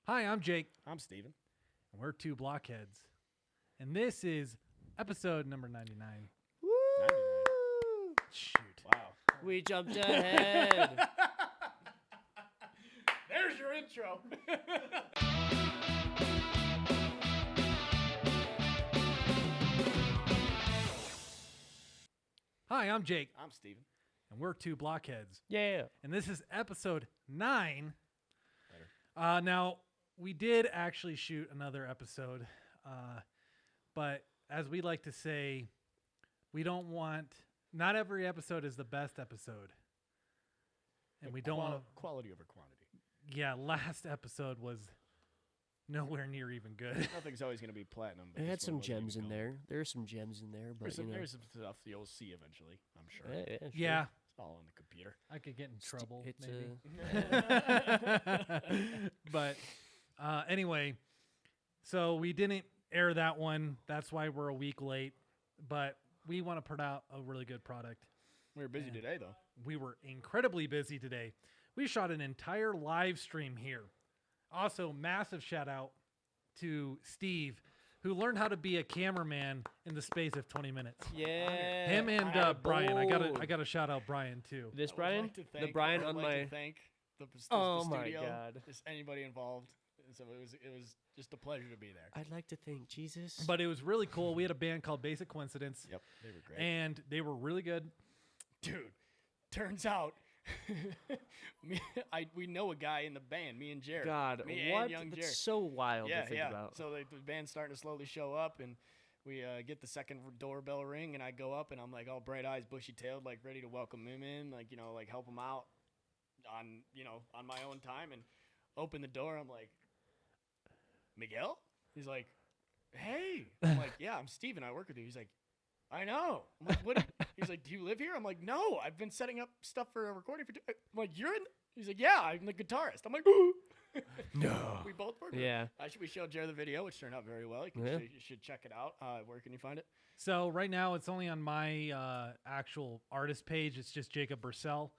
Hi, I'm Jake. I'm Steven. And we're two Blockheads. And this is episode number 99. Woo! 99. Shoot. Wow. We jumped ahead. There's your intro. Hi, I'm Jake. I'm Steven. And we're two Blockheads. Yeah. And this is episode 9. Now, we did actually shoot another episode. But as we like to say, not every episode is the best episode. And we don't want quality over quantity. Yeah, last episode was nowhere near even good. Nothing's always going to be platinum. It had some gems in there. There are some gems in there, but there's some stuff you'll see eventually, I'm sure. Sure. Yeah. It's all on the computer. I could get in trouble, It's maybe. But anyway, so we didn't air that one. That's why we're a week late. But we want to put out a really good product. We were busy today, though. We were incredibly busy today. We shot an entire live stream here. Also, massive shout out to Steve, who learned how to be a cameraman in the space of 20 minutes. Yeah. Him and Brian. I got to shout out Brian too. This Brian? The Brian on my. Thank the Oh my studio, God. just anybody involved. So it was just a pleasure to be there. I'd like to thank Jesus. But it was really cool. We had a band called Basic Coincidence. Yep, they were great. And they were really good. Dude, turns out we know a guy in the band, me and Jared. God, me what? And young That's Jared. so wild to think about. So the band's starting to slowly show up, and we get the second doorbell ring, and I go up, and I'm like all bright eyes, bushy tailed, like ready to welcome him in, like help him out on my own time, and open the door. I'm like, Miguel? He's like, hey. I'm like, yeah, I'm Steven. I work with you. He's like, I know. I'm like, what? He's like, do you live here? I'm like, no. I've been setting up stuff for a recording for. I'm like, you're in. He's like, yeah, I'm the guitarist. I'm like, No. We both work. Yeah. We showed Jared the video, which turned out very well. You should check it out. Where can you find it? So right now it's only on my actual artist page. It's just Jacob Bursell.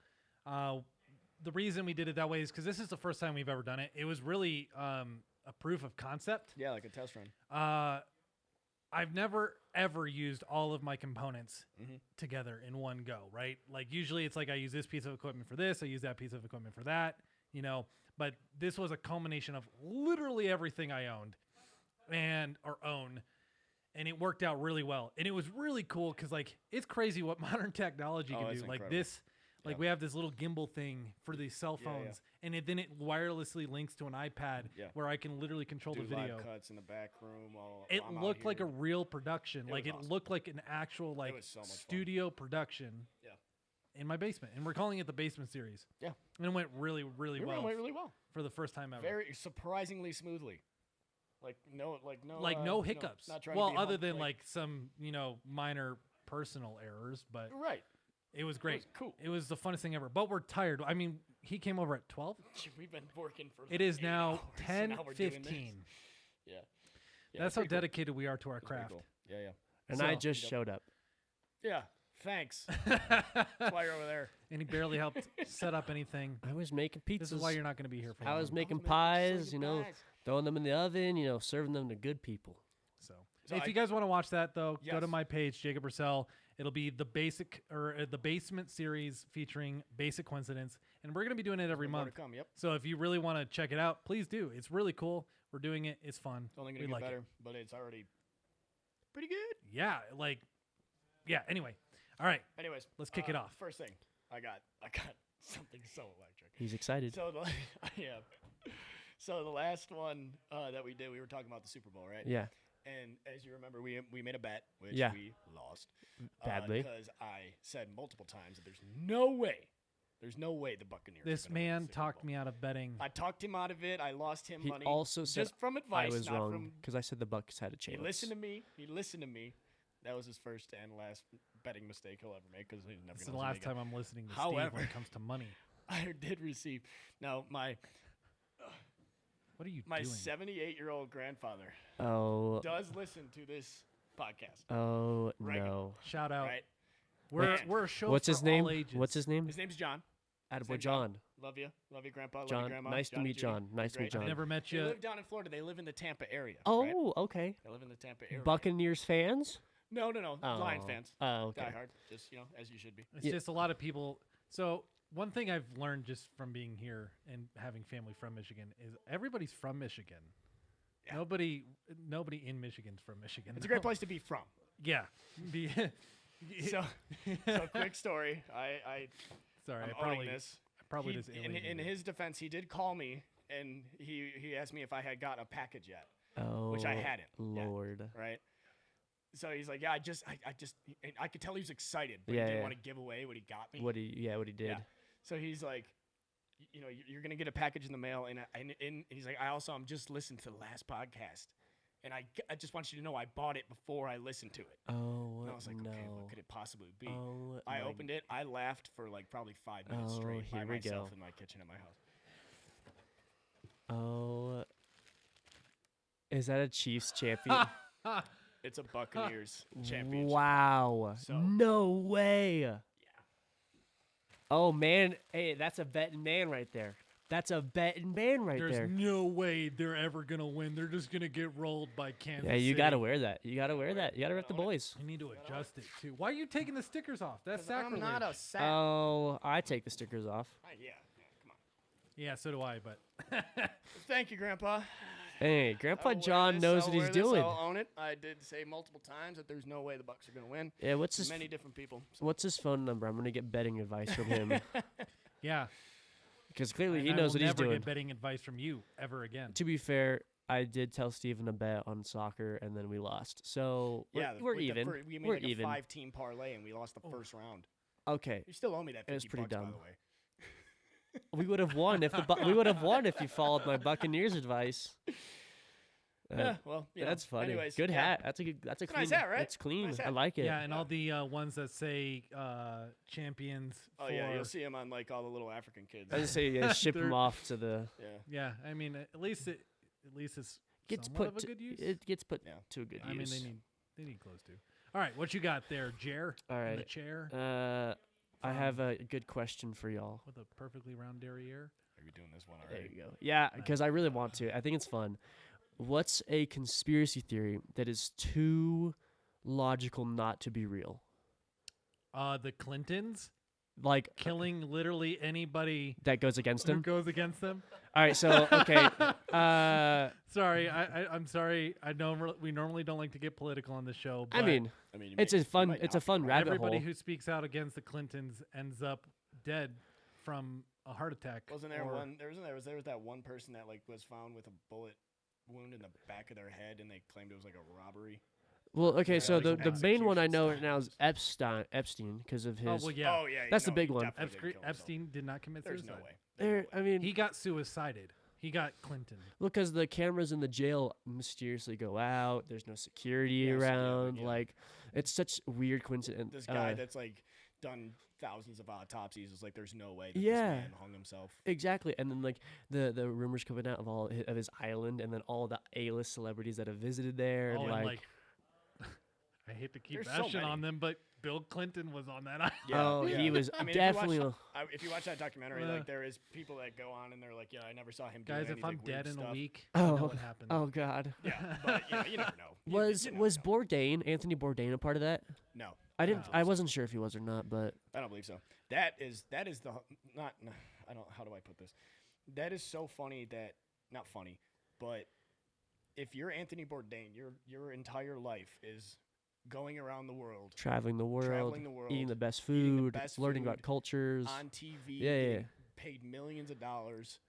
The reason we did it that way is because this is the first time we've ever done it. It was really a proof of concept. Yeah, like a test run. I've never ever used all of my components together in one go, right? Like usually it's like I use this piece of equipment for this, I use that piece of equipment for that, but this was a culmination of literally everything I owned or own, and it worked out really well. And it was really cool because like it's crazy what modern technology can do. Incredible. Like this. Like we have this little gimbal thing for these cell phones, and then it wirelessly links to an iPad where I can literally control the video. Live cuts in the back room. It looked like a real production. Like it looked like an actual studio production. Yeah. In my basement, and we're calling it the Basement Series. Yeah. And it went really, really well. It went really well for the first time ever. Very surprisingly smoothly. No hiccups. Other than some minor personal errors, but right. It was great. It was cool. It was the funnest thing ever. But we're tired. I mean, he came over at 12. We've been working for It is now 10:15. Yeah. That's how dedicated we are to our craft. Cool. Yeah. And I just showed up. Yeah. Thanks. That's why you're over there. And he barely helped set up anything. I was making pizzas. This is why you're not going to be here for I was making pies, throwing them in the oven, serving them to good people. So if you guys want to watch that, though, go to my page, Jacob Bursell. It'll be the the Basement Series featuring Basic Coincidence, and we're gonna be doing it every month. So if you really want to check it out, please do. It's really cool. We're doing it. It's fun. It's only gonna get better, but it's already pretty good. Yeah, Anyway, all right. Anyways, let's kick it off. First thing, I got something so electric. He's excited. So So the last one that we did, we were talking about the Super Bowl, right? Yeah. And as you remember, we made a bet, which we lost. Badly. Because I said multiple times that there's no way the Buccaneers. This man talked me out of betting. I talked him out of it. I lost him money. He also said just from advice. I was wrong because I said the Bucs had a chance. He listened to me. That was his first and last betting mistake he'll ever make because he's never going to. This is the last time I'm listening to Steve when it comes to money. I did receive. Now what are you my doing? 78-year-old grandfather does listen to this podcast. Oh, right. No. Shout out. Right. We're a show What's for his name? all ages. What's his name? His name's John. Attaboy John. Love you, Grandpa. Love you, John, Grandma. nice to Johnny, meet Judy. John. Nice to Great. meet John. I've never met They you. live down in Florida. They live in the Tampa area. Oh, right? okay. They live in the Tampa area. Buccaneers fans? No. Oh. Lions fans. Oh, okay. Die hard. Just, as you should be. It's just a lot of people. So one thing I've learned just from being here and having family from Michigan is everybody's from Michigan. Yeah. Nobody in Michigan's from Michigan. It's a great place to be from. Yeah. So quick story. Sorry, I'm I probably owning this. probably He- just in alienated. his defense, he did call me and he asked me if I had gotten a package yet, Oh, which I hadn't. yet, Lord. right? So he's like, yeah, I could tell he was excited, but Yeah, he didn't yeah. want to give away what he got me. What he did. Yeah. So he's like, you're gonna get a package in the mail, and he's like, I'm just listening to the last podcast, and I just want you to know I bought it before I listened to it. Oh, And I was like, no. okay, what could it possibly be? Oh, I my- opened it. I laughed for like probably 5 minutes Oh, straight by here we myself go. in my kitchen at my house. Oh. Is that a Chiefs champion? It's a Buccaneers championship. Wow. So- No way. Yeah. Oh, man. Hey, that's a betting man right there. That's a betting man right There's there. no way they're ever gonna win. They're just gonna get rolled by Kansas. Yeah, you City. got to wear that. You got to wear that. You got to rep the boys. You need to adjust it too. Why are you taking the stickers off? That's 'Cause I'm sacrilege. not a sap. Oh, I take the stickers off. Yeah, come on. Yeah, so do I. But Thank you, Grandpa. Hey, I Grandpa will wear John this, knows I'll what he's wear this, doing. I'll own it. I did say multiple times that there's no way the Bucks are going to win. Yeah, what's his Many different people. what's his phone number? I'm gonna get betting advice from him yeah, because clearly and he I knows will what he's never doing. get betting advice from you ever again. To be fair, I did tell Steven to bet on soccer, and then we lost. So we're with the even. we made We're like a even. 5-team parlay and we lost the first round. Okay, You still owe me that 50 It was pretty bucks, by dumb. the way. we would have won if we would have won if you followed my Buccaneers advice. Yeah, well, That's funny. Anyways, good yeah. hat. That's a It's a clean. nice hat, right? It's clean. Nice I hat. like it. Yeah, and all the ones that say champions. Oh, for, yeah, you'll see him on like all the little African kids. I just say yeah, ship They're- them off to the. Yeah. Yeah, I mean, at least it's Gets somewhat put. of a good use. It gets put Yeah. to a good I mean, use. they need clothes too. All right, what you got there, Jer? All In the right. chair I have a good question for y'all. with a perfectly round derriere. Are we doing this one There already? you go. Yeah, because I really want to. I think it's fun. What's a conspiracy theory that is too logical not to be real? The Clintons Like killing literally anybody that goes against who him. goes against them. All right, so okay. Sorry, I'm sorry. We normally don't like to get political on the show. But I mean, you it's may- a you fun. might It's not a fun be. rabbit everybody hole. who speaks out against the Clintons ends up dead from a heart attack. Wasn't there or- one? There was that one person that like was found with a bullet wound in the back of their head, and they claimed it was like a robbery. Well, okay, Yeah, so like the some main one I execution know style right now is Epstein because of his. Oh well, yeah. Oh yeah, That's the big one. Epstein did not commit There's suicide. no way. There, I mean, He got suicided. He got Clinton. because the cameras in the jail mysteriously go out. There's no security Yeah, so, yeah, around. yeah. Like, it's such weird coincidence. This guy that's like done thousands of autopsies is like, there's no way that Yeah. this man hung himself. Exactly, and then like the rumors coming out of his island, and then all the A-list celebrities that have visited there, Oh, and and like, I hate to keep There's so bashing on many. them, but Bill Clinton was on that island. oh, he was I mean, definitely. if you watch that documentary, Uh. like there is people that go on and they're like, yeah, I never saw him do Guys, anything if I'm dead weird in stuff. a week, I know Oh, what happened. oh God, Yeah, but you never know. was You never was know. Bourdain, Anthony Bourdain, a part of that? No, I didn't. don't I believe so. wasn't sure if he was or not, but I don't believe so. That is the not. I don't. How do I put this? That is so funny that not funny, but if you're Anthony Bourdain, your entire life is going around the world traveling the world, eating the best eating the food, best learning food, about cultures. on TV, Yeah, yeah, getting yeah. paid millions of dollars,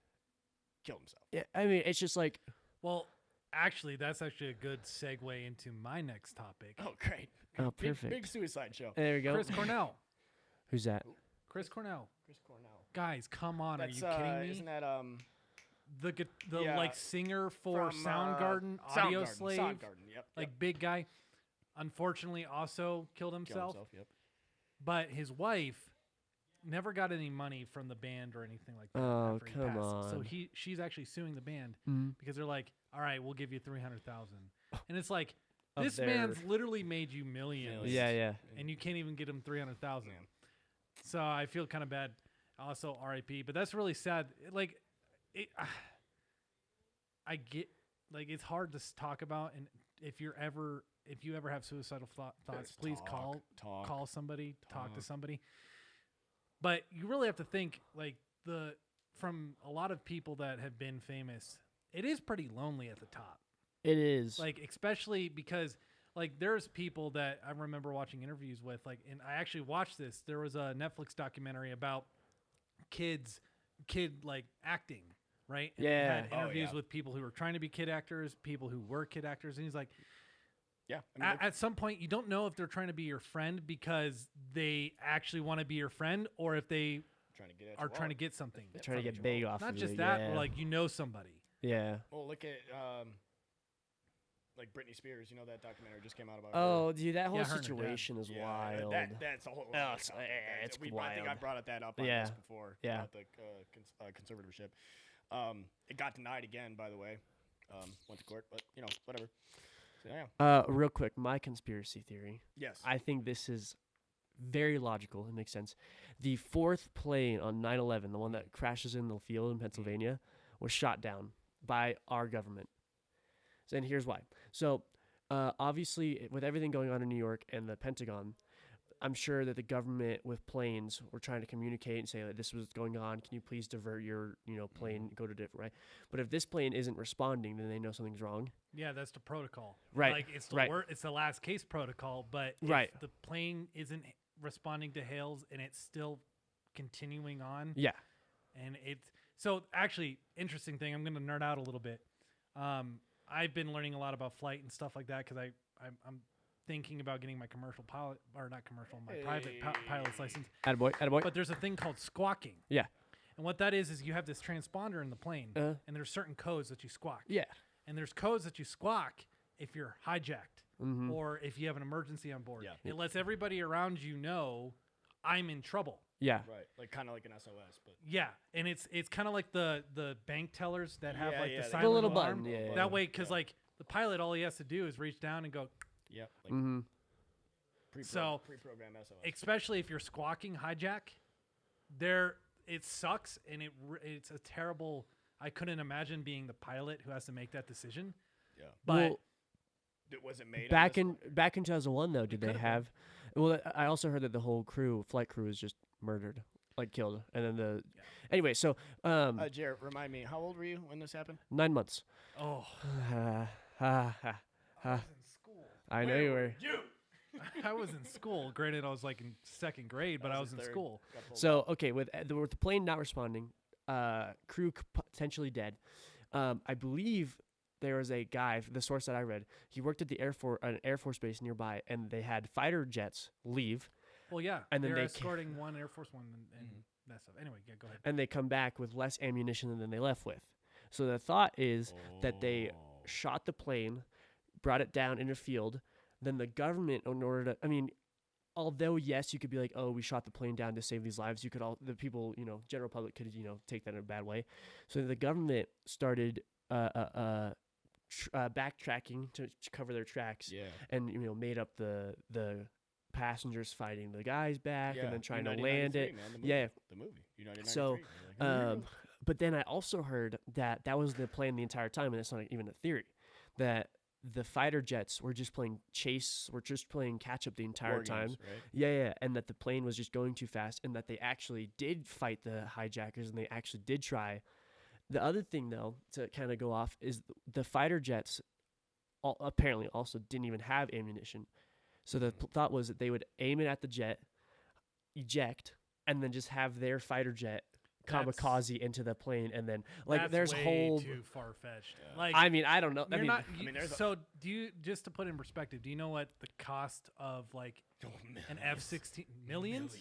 killed himself. Yeah, I mean, it's just like Well, actually, that's actually a good segue into my next topic. Oh, great! Oh, Big- perfect. Big suicide show. there we go. Chris Cornell. Who's that? Chris Cornell. Chris Cornell. Guys, come on. That's, Are you kidding me? Isn't that the yeah, like singer for from, Soundgarden, Audio Soundgarden, Slave, Soundgarden, yep. like yep. big guy, unfortunately also killed Killed himself. Yep. But his wife never got any money from the band or anything like that. Oh, after he come passed. So on. she's actually suing the band Mhm. because they're like, all right, we'll give you 300,000, and it's like Of this their- man's literally made you millions, Millions. Yeah, yeah. and you can't even get him 300,000. Man. So I feel kind of bad. Also R.I.P. But that's really sad. Like, I get, like, it's hard to talk about, and if you ever have suicidal thoughts, please call somebody, talk to somebody. But you really have to think, like, from a lot of people that have been famous, it is pretty lonely at the top. It is. Like, especially because, like, there's people that I remember watching interviews with, like, and I actually watched this. There was a Netflix documentary about kid like acting, right? And Yeah. they had interviews with people who were trying to be kid actors, people who were kid actors, and he's like, yeah. I mean, at some point, you don't know if they're trying to be your friend because they actually want to be your friend, or if they are trying to get something. Trying to get big off Not of just you, that, yeah. or like, you know somebody. Yeah. Well, look at like Britney Spears. You know that documentary just came out about Oh, dude, that whole her and her dad. situation is wild. That's a whole. Oh, it's I think I wild. brought that up on Yeah. this before. Yeah. About the conservatorship. It got denied again, by the way. Went to court, but whatever. So, yeah. Real quick, my conspiracy theory. Yes. I think this is very logical. It makes sense. The fourth plane on 9/11, the one that crashes in the field in Pennsylvania, was shot down by our government. And here's why. So, obviously, with everything going on in New York and the Pentagon, I'm sure that the government with planes were trying to communicate and say, like, this was going on. Can you please divert your, plane, go to different, right? But if this plane isn't responding, then they know something's wrong. Yeah, that's the protocol. Right. Like, it's the Right. It's the last case protocol, but Right. if the plane isn't responding to hails and it's still continuing on, Yeah. and it's so actually interesting thing. I'm going to nerd out a little bit. I've been learning a lot about flight and stuff like that because I'm thinking about getting my commercial pilot, or not commercial, my private pilot's license. Attaboy. But there's a thing called squawking. Yeah. And what that is you have this transponder in the plane, and there's certain codes that you squawk. Yeah. And there's codes that you squawk if you're hijacked Mm-hmm. or if you have an emergency on board. Yeah. It lets everybody around you know I'm in trouble. Yeah. Right. Like kind of like an SOS, but Yeah, and it's kind of like the bank tellers that have like yeah, the the silent little alarm. button, yeah, That way, because like the pilot, all he has to do is reach down and go. yeah. Like Mm-hmm. pre-program SOS. Especially if you're squawking hijack, it sucks, and it's a terrible. I couldn't imagine being the pilot who has to make that decision. Yeah. But Was it made back on in 2001 though, did they could've have? Well, I also heard that the whole flight crew was just murdered, like killed, and then anyway. So, Jared, remind me, how old were you when this happened? 9 months. oh, I I was in school. I know you were. I was in school. Granted, I was like in second grade, but I was in third. school. So okay, with the plane not responding, crew potentially dead. I believe there was a guy, the source that I read, he worked at an Air Force base nearby, and they had fighter jets leave, Well, yeah, And then they're they escorting one Air Force One and that stuff. Anyway, yeah, go ahead. and they come back with less ammunition than they left with. So the thought is that they shot the plane, brought it down in a field, then the government, in order to, I mean, although yes, you could be like, oh, we shot the plane down to save these lives. You could the people, general public could, take that in a bad way. So the government started backtracking to cover their tracks, Yeah. and made up the passengers fighting the guys back, and then trying to 1993, land it. man, the movie. Yeah. The movie. United So, 93. but then I also heard that was the plan the entire time, and it's not even a theory, that the fighter jets were just playing catch up the entire time. Games, right? Yeah, and that the plane was just going too fast, and that they actually did fight the hijackers, and they actually did try. The other thing, though, to kind of go off, is the fighter jets apparently also didn't even have ammunition. So the thought was that they would aim it at the jet, eject, and then just have their fighter jet kamikaze into the plane, and then That's there's way whole. too far fetched. Yeah. Like, I mean, I don't know. I you're mean, not. there's Do you, just to put in perspective? Do you know what the cost of like an F-16 millions?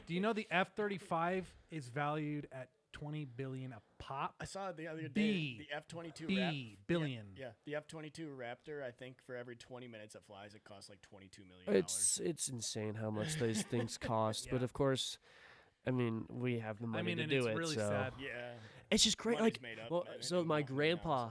Do you know the F-35 is valued at $20 billion a pop? I saw it the other day. B. The F-22 billion. Yeah, the F-22 Raptor. I think for every 20 minutes it flies, it costs like $22 million. it's insane how much those things cost. But Yeah. of course, I mean, we have the money to and do it's it. really so sad. Yeah. it's just great. Money's Like, made up, well, man. so Ain't my no money now, grandpa,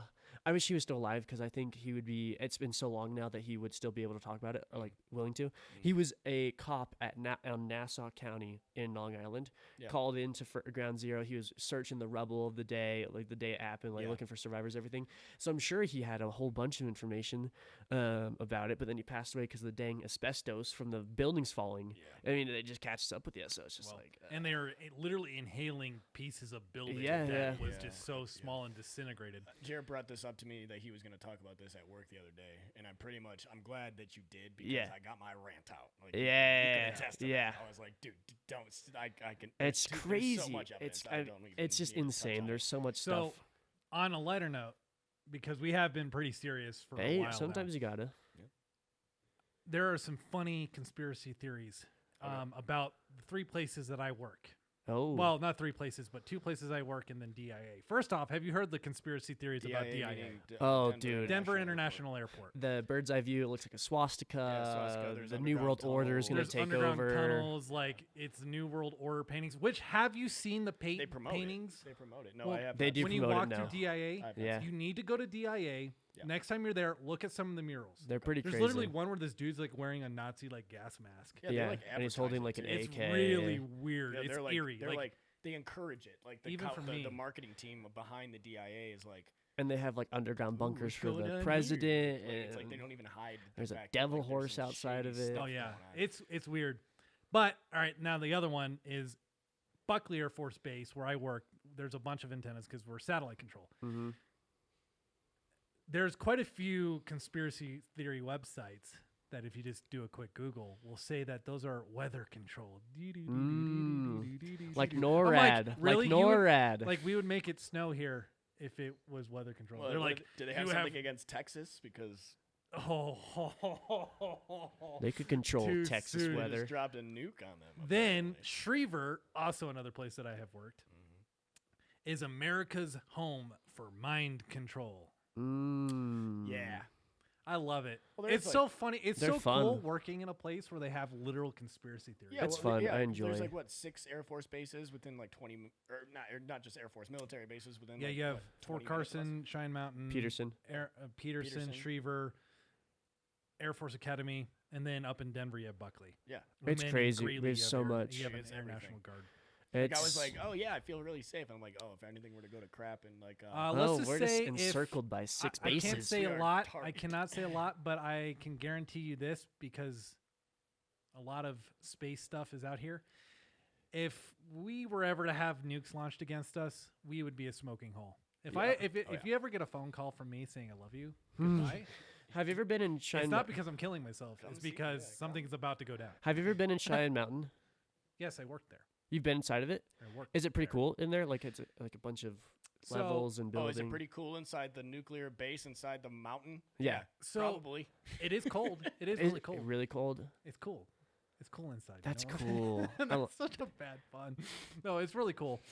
I wish he was still alive because I think he would be. It's been so long now that he would still be able to talk about it or like willing to. He was a cop at on Nassau County in Long Island. Yeah. Called into Ground Zero. He was searching the rubble of the day, like the day it happened, like looking for survivors, everything. So I'm sure he had a whole bunch of information about it. But then he passed away because of the dang asbestos from the buildings falling. Yeah. I mean, it just catches up with you. So it's just and they were literally inhaling pieces of building Yeah, that yeah. was just so small and disintegrated. Jared brought this up to me that he was going to talk about this at work the other day, and I'm glad that you did because I got my rant out. Like, you can attest to that. I was like, dude, don't. I can. It's crazy. So much evidence It's just insane. There's so much stuff. So, on a lighter note, because we have been pretty serious for a while sometimes now, you gotta. there are some funny conspiracy theories about the 3 places that I work. Oh. Well, not 3 places, but 2 places I work and then DIA. First off, have you heard the conspiracy theories about DIA? Dude. Denver International Airport. The bird's eye view, it looks like a swastika. There's the New World Order is going to There's take underground over. tunnels, like it's New World Order paintings. Which have you seen the paintings? They promote it. No, Well, I have. they not. do When you promote it walk now. through DIA, Yeah. you need to go to DIA. Yeah. Next time you're there, look at some of the murals. They're pretty There's crazy. literally one where this dude's like wearing a Nazi like gas mask. Yeah, Yeah, they're, like, and he's holding like advertising an it, It's AK. really weird. Yeah, It's they're like, eerie. They're like they encourage it. Like the Even for me. the marketing team behind the DIA is like. And they have like underground bunkers for go down the here. president. Like, it's like and they don't even hide. there's the a fact that, devil like, there's horse some outside shady of it. stuff Oh yeah, going on. it's weird. But all right, now the other one is Buckley Air Force Base, where I work. There's a bunch of antennas because we're satellite control. Mm-hmm. There's quite a few conspiracy theory websites that, if you just do a quick Google, will say that those are weather controlled. Like I'm NORAD. really? Like You would- NORAD. Like we would make it snow here if it was weather controlled. Well, They're like, do they have you something against Texas? Because They could control Too Texas soon. they weather. just dropped a nuke on them. Then apparently. Schriever, also another place that I have worked, is America's home for mind control. Yeah. I love it. Well, there's, It's like- so funny. It's They're so cool fun. working in a place where they have literal conspiracy theories. Yeah, That's fun. I enjoy There's it. like what 6 Air Force bases within like 20, or not just Air Force, military bases within. Yeah, like, you have what, Fort 20 minutes Carson, Cheyenne Mountain, Peterson. Peterson, Schriever, Air Force Academy, and then up in Denver you have Buckley. Yeah. It's And crazy. Greeley, There's you have so Air- much. You have an It's Air everything. National Guard. Like I was like, oh yeah, I feel really safe. And I'm like, oh, if anything were to go to crap and like, Let's just we're say just encircled by 6 I bases. can't say We a are lot. I target. cannot say a lot, but I can guarantee you this because a lot of space stuff is out here. If we were ever to have nukes launched against us, we would be a smoking hole. If if you ever get a phone call from me saying I love you, goodbye. Have you ever been in Cheyenne? It's not because I'm killing myself. Come It's see me, because yeah, something's about to go down. Have you ever been in Cheyenne Mountain? Yes, I worked there. You've been inside of it. I worked Is it pretty there. cool in there? Like it's like a bunch of So- levels and oh, buildings. is it pretty cool inside the nuclear base inside the mountain? Yeah. So probably. it is cold. It is Is really it cold. really cold? It's cool. It's cool inside. you That's know? cool. I lo- That's such a bad pun. No, it's really cool.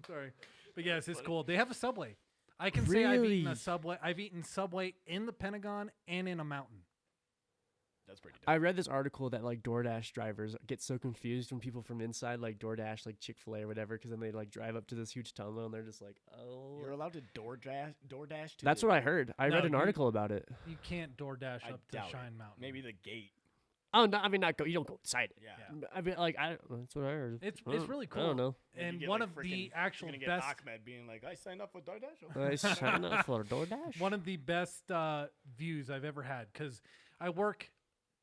Sorry, but yes, it's cool. They have a Subway. I can say I've eaten a Really? Subway. I've eaten Subway in the Pentagon and in a mountain. That's pretty dope. I read this article that like DoorDash drivers get so confused when people from inside like DoorDash, like Chick-fil-A or whatever, because then they like drive up to this huge tunnel and they're just like, oh. You're allowed to DoorDash to That's the- what I heard. I No, read an you- article about it. You can't DoorDash I up to doubt it. Cheyenne Mountain. Maybe the gate. Oh no, I mean not go. You don't go inside it. Yeah. I mean like that's what I heard. It's I don't- really I don't cool. know. Then you And get, one like, of the freaking- actual you're gonna get best Ahmed being like, I signed up for DoorDash. I sign up for DoorDash. one of the best views I've ever had because I work.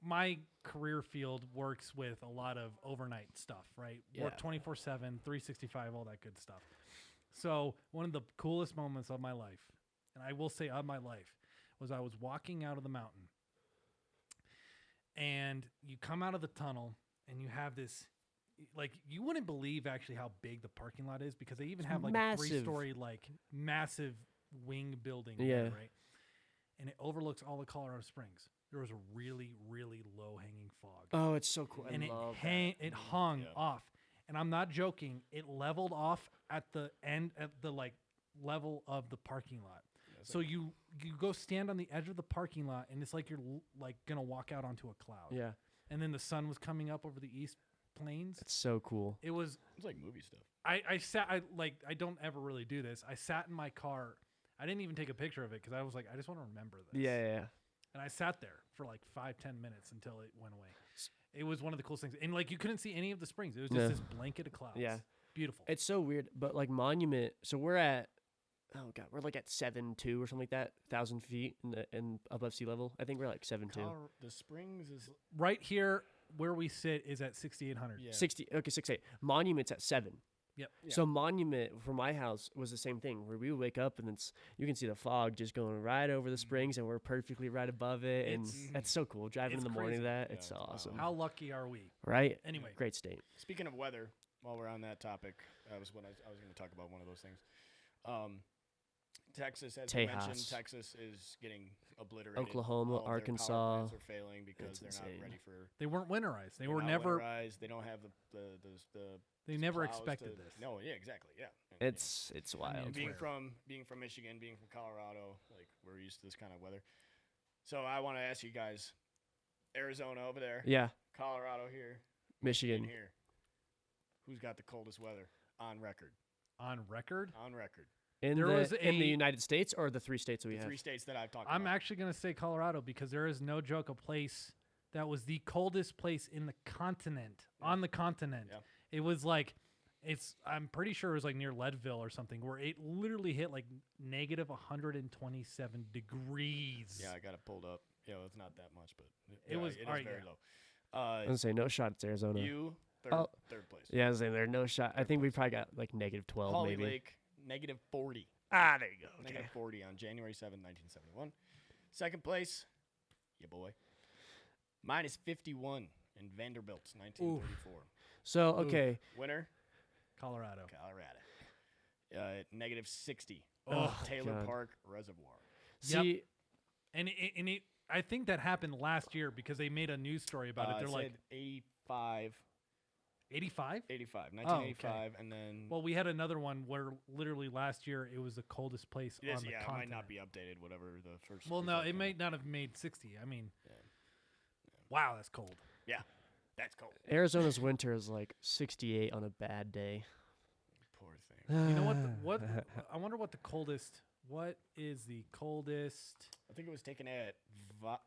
My career field works with a lot of overnight stuff, right? Work Yeah. 24/7, 365, all that good stuff. So one of the coolest moments of my life, and I will say of my life, was I was walking out of the mountain, and you come out of the tunnel, and you have this, like, you wouldn't believe actually how big the parking lot is because they even have like massive. a 3-story, like massive wing building, Yeah. there, right? And it overlooks all of Colorado Springs. There was a really, really low hanging fog. Oh, it's so cool. And I it love it hung Yeah. off. And I'm not joking. It leveled off at the end, at the like level of the parking lot. So you go stand on the edge of the parking lot, and it's like you're like gonna walk out onto a cloud. that. Yeah. And then the sun was coming up over the east planes. It's so cool. It was. It's like movie stuff. I don't ever really do this. I sat in my car. I didn't even take a picture of it because I was like, I just want to remember this. Yeah. And I sat there for like 5-10 minutes until it went away. It was one of the coolest things. And like you couldn't see any of the springs. It was just this blanket of clouds. Yeah. Beautiful. It's so weird. But like Monument, so we're at, we're like at 7.2 or something like that, 1,000 feet in above sea level. I think we're like 7.2. The springs is Right here where we sit is at 6,800. yeah. 6.8. Monument's at 7. Yep. Yeah. So Monument for my house was the same thing where we would wake up and then you can see the fog just going right over the springs and we're perfectly right above it. And that's so cool. Driving in it's the morning crazy. to that, Yeah, it's it's wild. awesome. How lucky are we? Right? Anyway. Great state. Speaking of weather, while we're on that topic, that was when I was going to talk about one of those things. Texas, as you mentioned, Tejas. Texas is getting obliterated. Oklahoma, All of their power Arkansas. plants are failing because It's they're insane. not ready for. They weren't winterized. They they're were not never. winterized. They don't have the They never plows expected to- this. No, yeah, exactly, yeah. And, you know, It's wild. it's being rare. from Michigan, being from Colorado, like we're used to this kind of weather. So I want to ask you guys, Arizona over there, Yeah. Colorado here, Michigan. here, who's got the coldest weather on record? On record, On record, In There the was in the a- United States or the 3 states that we the have? 3 states that I've talked I'm about. actually going to say Colorado because there is no joke a place that was the coldest place in the continent, on the continent. Yeah. It was like, I'm pretty sure it was like near Leadville or something where it literally hit like negative 127 degrees. Yeah, I got it pulled up. Yeah, it's not that much, but It was- it is alright, very yeah. low. I was gonna say no shot. It's Arizona. You Oh. third place. Yeah, I was saying there's no shot. I think we probably got like negative 12 Holly maybe. Lake, negative 40. Ah, there you go. Okay. Negative 40 on January 7, 1971. Second place, yeah, boy. Minus 51 in Vanderbilt, 1934. So okay, Winner, Colorado. Colorado. Negative 60. Oh, Taylor God. Park Reservoir. Yep. see, And I think that happened last year because they made a news story about it. They're like said 85, 85. 1985, and then Well, we had another one where literally last year it was the coldest place it is, on the yeah, it continent. might not be updated. Whatever the first. Well, no, result it came may out. not have made 60. I mean, Yeah. wow, that's cold. Yeah, that's cold. Arizona's winter is like 68 on a bad day. Poor thing. You know what? I wonder what the coldest. What is the coldest I think it was taken at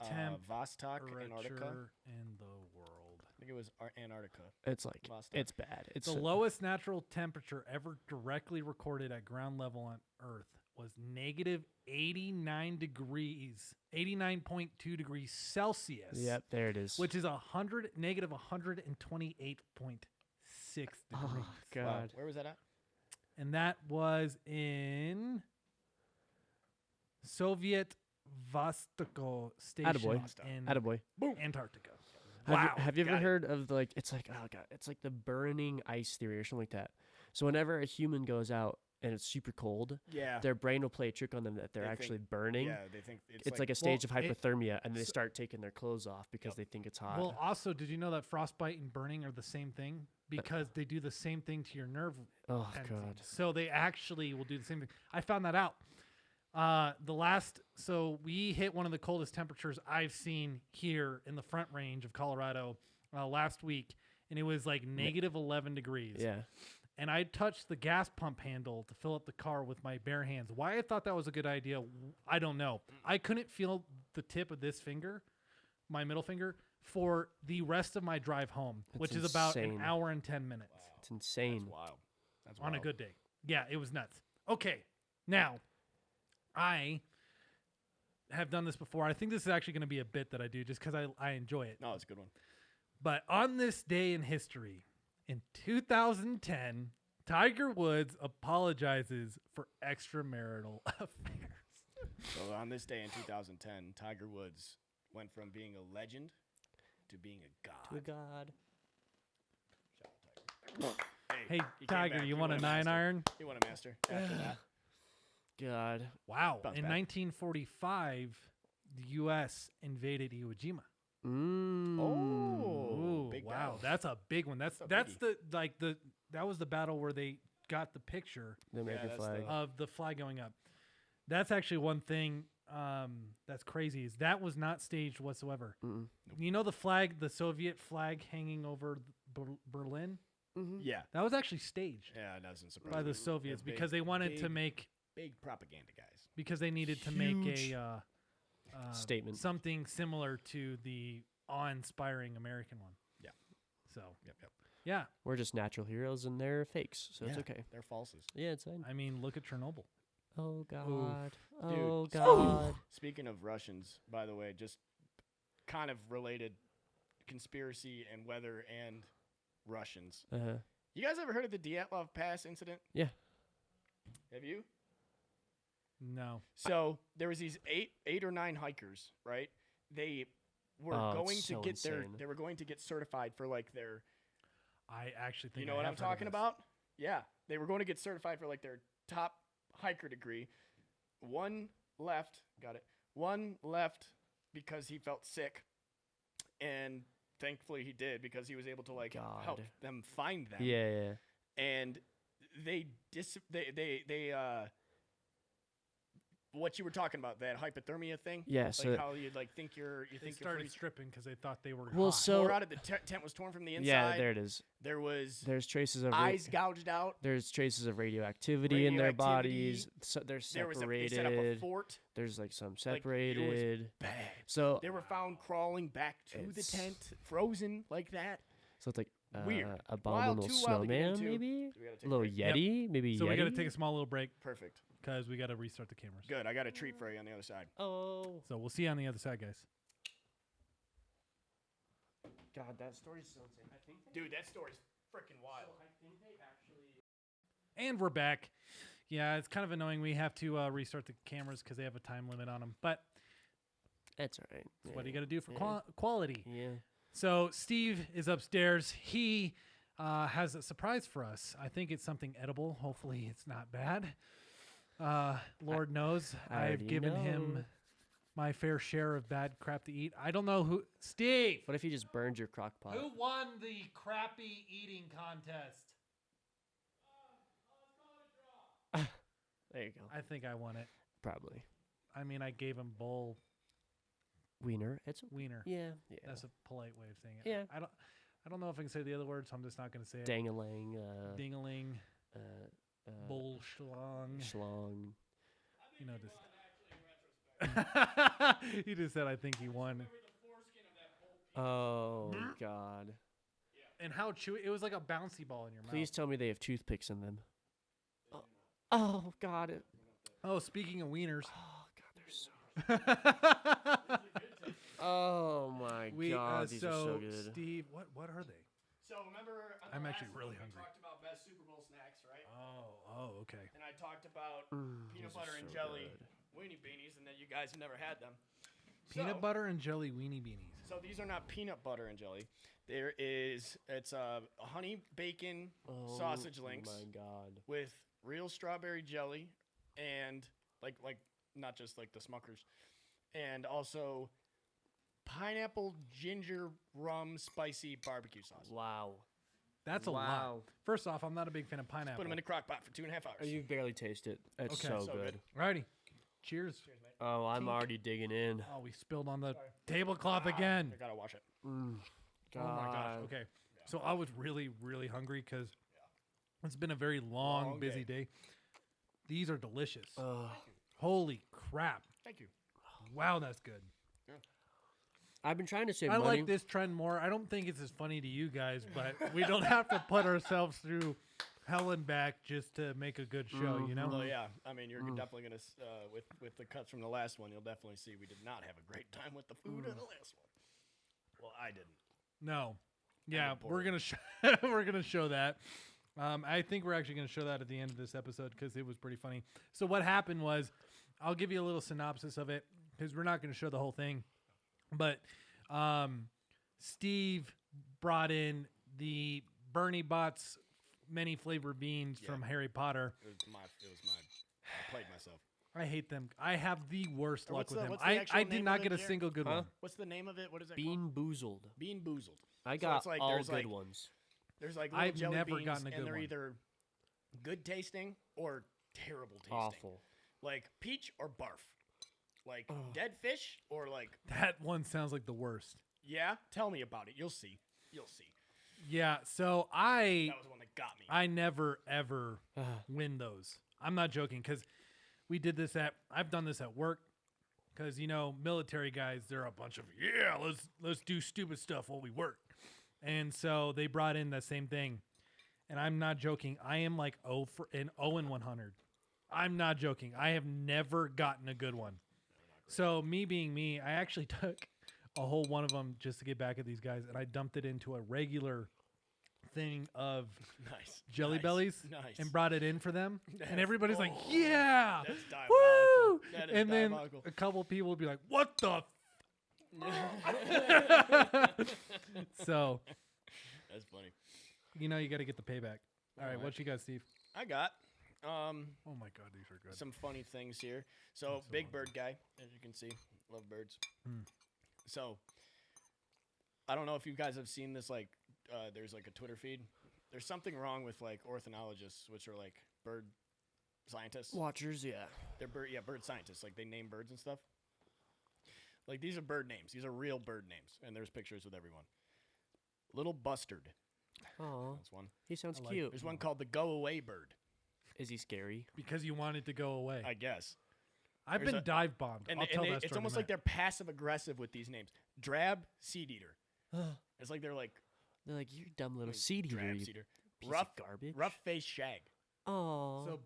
Temperature Vostok, Antarctica. in the world? I think it was Antarctica. It's like Vostok. it's bad. It's The lowest natural temperature ever directly recorded at ground level on Earth was negative 89 degrees, 89.2 degrees Celsius. Yep, there it is. Which is negative 128.6 degrees. Oh Wow. God. Where was that at? And that was in Soviet Vostok Station Attaboy. in Attaboy. Antarctica. Have you ever got it. heard of like it's like oh god it's like the burning ice theory or something like that. So whenever a human goes out and it's super cold, Yeah. their brain will play a trick on them that they're They think- actually burning. Yeah, they think It's like a stage of Well, it- hypothermia, and they so- start taking their clothes off because they think it's hot. Well, also, did you know that frostbite and burning are the same thing? Because they do the same thing to your nerve. oh endings. god. So they actually will do the same thing. I found that out. So we hit one of the coldest temperatures I've seen here in the Front Range of Colorado last week, and it was like negative 11 degrees. Yeah. And I touched the gas pump handle to fill up the car with my bare hands. Why I thought that was a good idea, I don't know. I couldn't feel the tip of this finger, my middle finger, for the rest of my drive home, That's which is about an insane. hour and 10 minutes It's insane. That's wild. That's on a wild. good day. Yeah, it was nuts. Okay, now I have done this before. I think this is actually going to be a bit that I do just because I enjoy it. No, it's a good one. But on this day in history, in 2010, Tiger Woods apologizes for extramarital affairs. So on this day in 2010, Tiger Woods went from being a legend to being a god. To God. Hey, he came Tiger, back. you He want a won 9 master. iron? He won a master after that. God. Wow. Bounce In back. 1945, the U.S. invaded Iwo Jima. Mm. Oh, big wow, battle. that's a big one. That's biggie. that was the battle where they got the picture The American that's flag. the- of the flag going up. That's actually one thing that's crazy is that was not staged whatsoever. Mm-mm. You know the flag, the Soviet flag hanging over Berlin. Yeah. That was actually staged Yeah, it doesn't surprise by me. the Soviets Big- because they wanted to big- make Big propaganda guys. because they needed to make Huge a statement. something similar to the awe-inspiring American one. Yeah. So Yep. yeah, We're just natural heroes and they're fakes, so it's Yeah, okay. They're falses. Yeah, it's fine. I mean, look at Chernobyl. Oh God. Dude, Oh so- God. Speaking of Russians, by the way, just kind of related conspiracy and weather and Russians. Uh-huh. You guys ever heard of the Dyatlov Pass incident? Yeah. Have you? No. So there was these eight or nine hikers, right? They were Oh, it's going to so get their insane. they were going to get certified for like their I actually think you know I what have I'm heard of talking this. about? Yeah. They were going to get certified for like their top hiker degree. One left because he felt sick. And thankfully he did because he was able to like help God. them find them. Yeah. And they what you were talking about, that hypothermia thing? Yeah. So Like how you like think you're They you're started freezing. stripping because they thought they were Well, hot. so- Tore out of the tent was torn from the inside. yeah, there it is. There was There's traces of eyes gouged out. there's traces of radioactivity in their bodies. So they're There was separated. they set up a fort. There's like some Like, it was separated. Bad. so They were found crawling back to the It's- tent, frozen like that. so it's like Weird. abominable Too wild to get snowman, into. maybe We gotta take a a little break. yeti, maybe. So yeti? we got to take a small little break Perfect. because we got to restart the cameras. Good. I got a treat for you on the other side. Oh So we'll see you on the other side, guys. God, that story's so insane. I think Dude, that story's freaking wild. And we're back. Yeah, it's kind of annoying. We have to restart the cameras because they have a time limit on them. But that's all right. what do you got to do for Yeah. quality? Yeah. So Steve is upstairs. He has a surprise for us. I think it's something edible. Hopefully it's not bad. Lord knows I I've already given know. him my fair share of bad crap to eat. I don't know who. Steve! What if you just burned your crock pot? Who won the crappy eating contest? There you go. I think I won it. Probably. I mean, I gave him bowl Wiener. It's wiener. yeah. Yeah. That's a polite way of saying it. Yeah. I don't know if I can say the other word, so I'm just not going to say it. Dangalang. Dingaling, bull schlong. Schlong. You know, just. He just said, I think he won. Oh God. And how chewy. It was like a bouncy ball in your Please tell me they have toothpicks in them. Oh God. Oh, speaking of wieners. Oh God, they're so. Oh my God, these are so good. Steve, what are they? So remember, on I'm the actually last really one, hungry. We talked about best Super Bowl snacks, right? Oh, okay. And I talked about these peanut are butter and so jelly good. weenie beanies, and that you guys have never had them. Peanut So- butter and jelly weenie beanies. So these are not peanut butter and jelly. It's honey bacon sausage links Oh my God. with real strawberry jelly and like not just like the Smuckers, and also pineapple ginger rum spicy barbecue sauce. Wow. That's a lot. First off, I'm not a big fan of pineapple. Put them in a crock pot for 2.5 hours. Oh, you barely taste it. It's Okay. so So good. good. Alrighty. Cheers. Cheers, mate. Oh, I'm Tink. already digging in. Oh, we spilled on the tablecloth again. I gotta wash it. Oh my gosh. Okay. So I was really, really hungry because it's been a very long, busy day. These are delicious. Holy crap. Thank you. Wow, that's good. I've been trying to save I money. like this trend more. I don't think it's as funny to you guys, but we don't have to put ourselves through hell and back just to make a good show, you know? Well, yeah. I mean, you're definitely gonna with the cuts from the last one, you'll definitely see we did not have a great time with the food in the last one. Well, I didn't. No. Yeah, I'm we're bored. gonna we're gonna show that. I think we're actually gonna show that at the end of this episode because it was pretty funny. So what happened was, I'll give you a little synopsis of it because we're not gonna show the whole thing, but Steve brought in the Bernie Bott's many flavored beans from Harry Potter. It was my. I played myself. I hate them. I have the worst luck What's with the- them. what's the I actual did name not of get it, a Jared? single good Huh? one. What's the name of it? What is it Bean boozled. called? Bean boozled. I So got it's like all there's good like- ones. There's like little I've jelly never beans, gotten a good and they're one. either good tasting or terrible tasting. Awful. Like peach or barf. Like dead fish or like That one sounds like the worst. yeah. Tell me about it. You'll see. You'll see. Yeah, so That was the one that got me. I never ever win those. I'm not joking because I've done this at work because military guys, they're a bunch of let's do stupid stuff while we work, and so they brought in the same thing, and I'm not joking. I am like 0 in 100. I'm not joking. I have never gotten a good one. So me being me, I actually took a whole one of them just to get back at these guys, and I dumped it into a regular thing of Jelly Bellies and brought it in for them. And everybody's like, yeah, That's diabolical. woo! That is And then diabolical. a couple people would be like, what the? So, That's funny. you got to get the payback. All right, what you got, Steve? I got Oh my God, these are good. some funny things here. So, big bird guy, as you can see. Love birds. So, I don't know if you guys have seen this, like, there's like a Twitter feed. There's something wrong with like ornithologists, which are like bird scientists. Watchers, yeah. They're bird scientists. Like they name birds and stuff. Like these are bird names. These are real bird names, and there's pictures with everyone. Little Bustard. Oh, That's one. he sounds like cute. There's one called the Go Away Bird. Is he scary? Because you want it to go away. I guess. I've there's been dive bombed. And, I'll tell that it's story almost in a like they're passive aggressive with these names. Drab Seed Eater. It's like they're like They're like, you dumb little seed eater, drab you seed eater. piece Rough of garbage. Rough Face Shag. Oh. minute.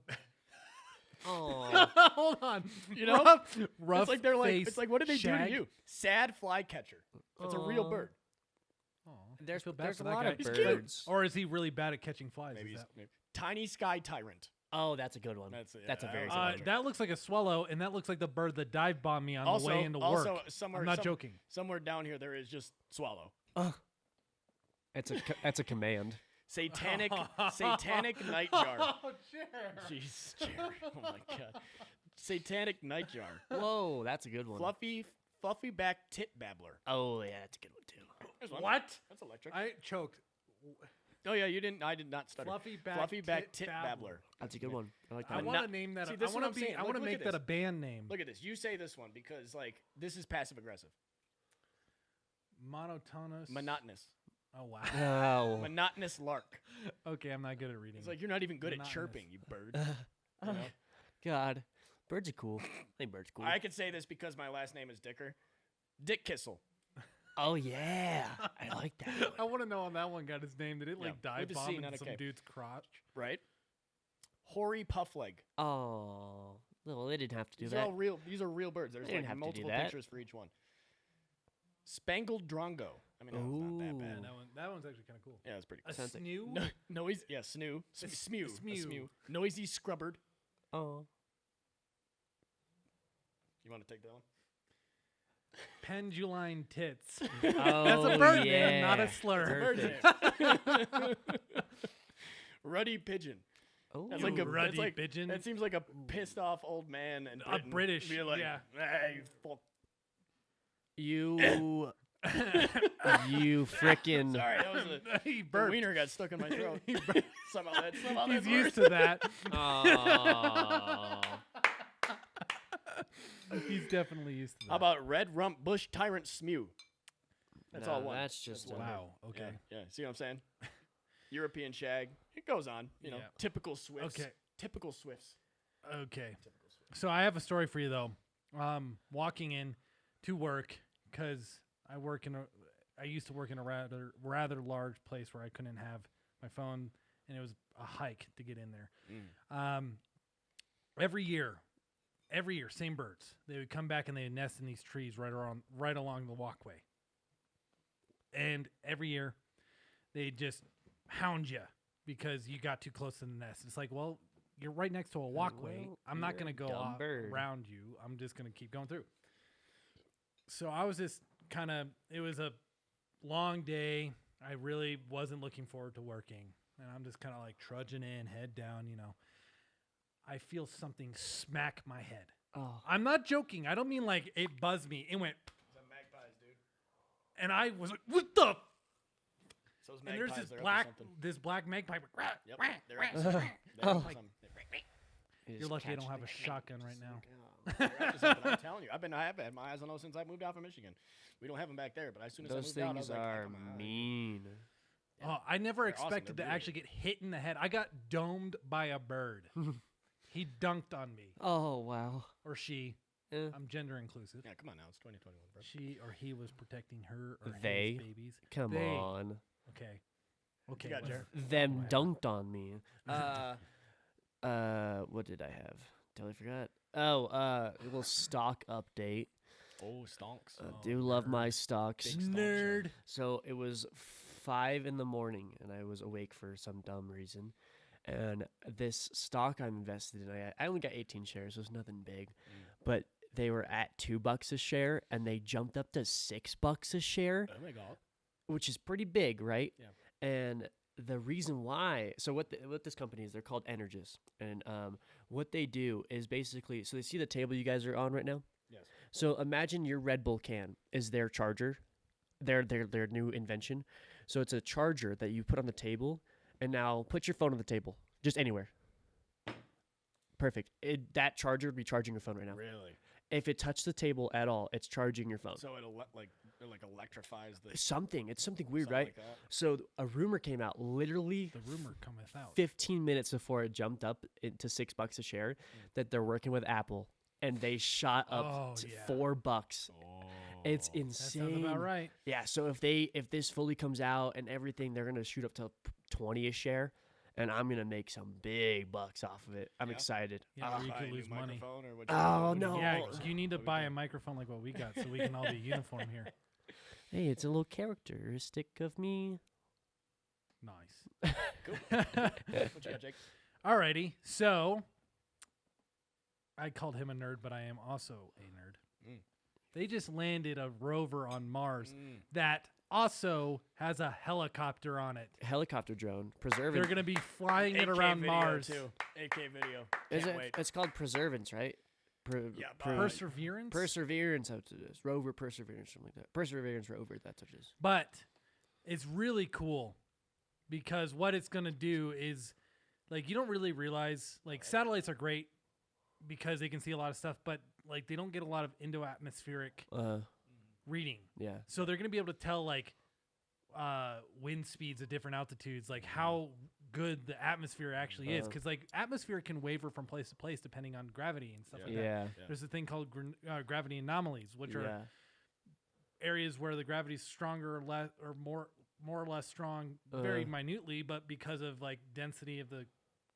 Oh. Hold on. You know? rough It's like they're like face it's like what did they do shag? to you? Sad Flycatcher. It's a real Aw. bird. Aw, I There's feel bad there's for a that lot guy. of He's cute. birds. Or is he really bad at catching flies? Maybe Is he's, that- maybe. Tiny Sky Tyrant. Oh, that's a good one. That's That's a very that good was one. that looks like a swallow, and that looks like the bird that dive bombed me on Also, the way into also work. somewhere I'm not some- joking. Somewhere down here there is just swallow. That's a command. Satanic Nightjar. Oh, Jer. Jeez, Jerry. Oh my god. Satanic Nightjar. Whoa, that's a good one. Fluffy back tit babbler. Oh yeah, that's a good one too. There's one. What? That's electric. I choked. Oh yeah, you didn't. I did not stutter. Fluffy back tit babbler. babbler. That's a good one. I like that I one. want to not- name that. See, I this is what want I'm to saying. I want to Look make at that a this. band name. Look at this. You say this one because like this is passive aggressive. Monotonous. Monotonous. Oh wow. Oh. Monotonous lark. Okay, I'm not good at reading. It's like you're not even good at Monotonous. chirping, you bird. You know? God, birds are cool. I think birds are cool. I can say this because my last name is Dicker. Dick Kissel. Oh yeah, I like that one. I want to know how that one got his name. Did it like Yeah, dive with a C, bomb not in a some K. dude's crotch? Right? Hoary Puffleg. Oh, well, they didn't have to do These are that. all real. These are real birds. There's They didn't like have to do multiple that. pictures for each one. Spangled Drongo. I mean, no, it's not that Ooh. bad. That one's actually kind of cool. Yeah, that's pretty A cool. Sounds like- snew. No, noisy. Yeah, snoo. A Smew. smew. Smew. Noisy Scrubbered. Oh, You want to take that one? Penduline tits. oh, That's a bird yeah. name, not a slur. Perfect. Ruddy Pigeon. Oh, That's You like a ruddy that's like, pigeon. That seems like a pissed off old man and British, Be like, yeah. Hey, fuck. you, you frickin'. Sorry, that was He the burped. wiener got stuck in my throat. somehow that. He's used to that. Oh. He's definitely used to that. How about Red Rump Bush Tyrant Smew? That's No, all one. That's just That's one. wow. Okay. Yeah, yeah. See what I'm saying? European shag. It goes on. You know, Yeah. typical Swifts. Okay. Typical Swifts. Okay. Typical Swifts. So I have a story for you though. Walking in to work because I used to work in a rather large place where I couldn't have my phone, and it was a hike to get in there. Every year, same birds. They would come back and they would nest in these trees right along the walkway. And every year, they just hound you because you got too close to the nest. It's like, well, you're right next to a walkway. Well, I'm not you're going to a go dumb bird. around you. I'm just going to keep going through. So I was just it was a long day. I really wasn't looking forward to working. And I'm just kind of like trudging in, head down, I feel something smack my head. Oh. I'm not joking. I don't mean like it buzzed me. It went, Is that magpies, dude? and I was like, what the? So And there's this black magpie. Yep. They're up to something. They're up to something. You're lucky I don't have a shotgun right now. They're up to something, I'm telling you. I have had my eyes on those since I moved out from Michigan. We don't have them back there, but as soon as I Those moved out, I things was like, are come on. mean. Oh, I never They're awesome. expected They're to actually get hit in the head. I got domed by a bird. He dunked on me. Oh, wow. Or she. Eh. I'm gender inclusive. Yeah, come on now. It's 2021, bro. She or he was protecting her or They? his babies. Come They. on. Okay. Okay. got, whatever. Them Whatever. dunked on me. What did I have? Totally forgot. Oh, a little stock update. Oh, stonks. Do love my stocks. Big stock show. Nerd. So it was 5 in the morning, and I was awake for some dumb reason. And this stock I'm invested in, I only got 18 shares, so it's nothing big. But they were at $2 a share, and they jumped up to $6 a share, Oh my god. which is pretty big, right? Yeah. And the reason why, so what this company is, they're called Energis, and what they do is basically, so they see the table you guys are on right now. Yes. So imagine your Red Bull can is their charger, their new invention. So it's a charger that you put on the table, and now put your phone on the table, just anywhere. Perfect. That charger would be charging your phone right now. Really? If it touched the table at all, it's charging your phone. So it electrifies the It's something weird, something right? like that. So a rumor came out literally The rumor cometh out. 15 minutes before it jumped up into $6 a share that they're working with Apple, and they shot up Oh, to yeah. $4. It's That insane. sounds about right. Yeah, so if this fully comes out and everything, they're gonna shoot up to 20 a share, and I'm gonna make some big bucks off of it. I'm Yeah. excited. Yeah, or you Buy a could new lose money. microphone or what Oh, what do you no. do? Yeah, Oh. you need to What we buy do? a microphone like what we got so we can all be uniform here. Hey, it's a little characteristic of me. Nice. Cool. What you got, Jake? Alrighty, so I called him a nerd, but I am also a nerd. Mm. They just landed a rover on Mars Mm. that also has a helicopter on it. Helicopter drone, preserving. They're going to be flying it 8K around video, Mars. too. 8K video. Is Can't it? wait. It's called Preservance, right? Yeah, Perseverance? Perseverance. That's what it is. Rover Perseverance, something like that. Perseverance rover. That's what it is. But it's really cool because what it's going to do is, like, you don't really realize, like, satellites are great because they can see a lot of stuff, but, like, they don't get a lot of atmospheric reading. Yeah. So they're going to be able to tell, like, wind speeds at different altitudes, like how good the atmosphere actually is. Because, like, atmosphere can waver from place to place depending on gravity and stuff like that. Yeah. There's a thing called gravity anomalies, which are Yeah. areas where the gravity is stronger or less, or more or less strong, very minutely, but because of, like, density of the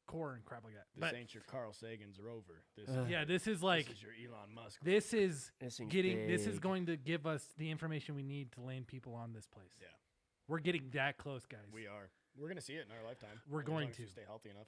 core and crap like that. This But ain't your Carl Sagan's rover. This, yeah, this is like this is your Elon Musk. this is This thing's getting. This is big. going to give us the information we need to land people on this place. Yeah. We're getting that close, guys. We are. We're gonna see it in our lifetime. We're as going long as to. you stay healthy enough.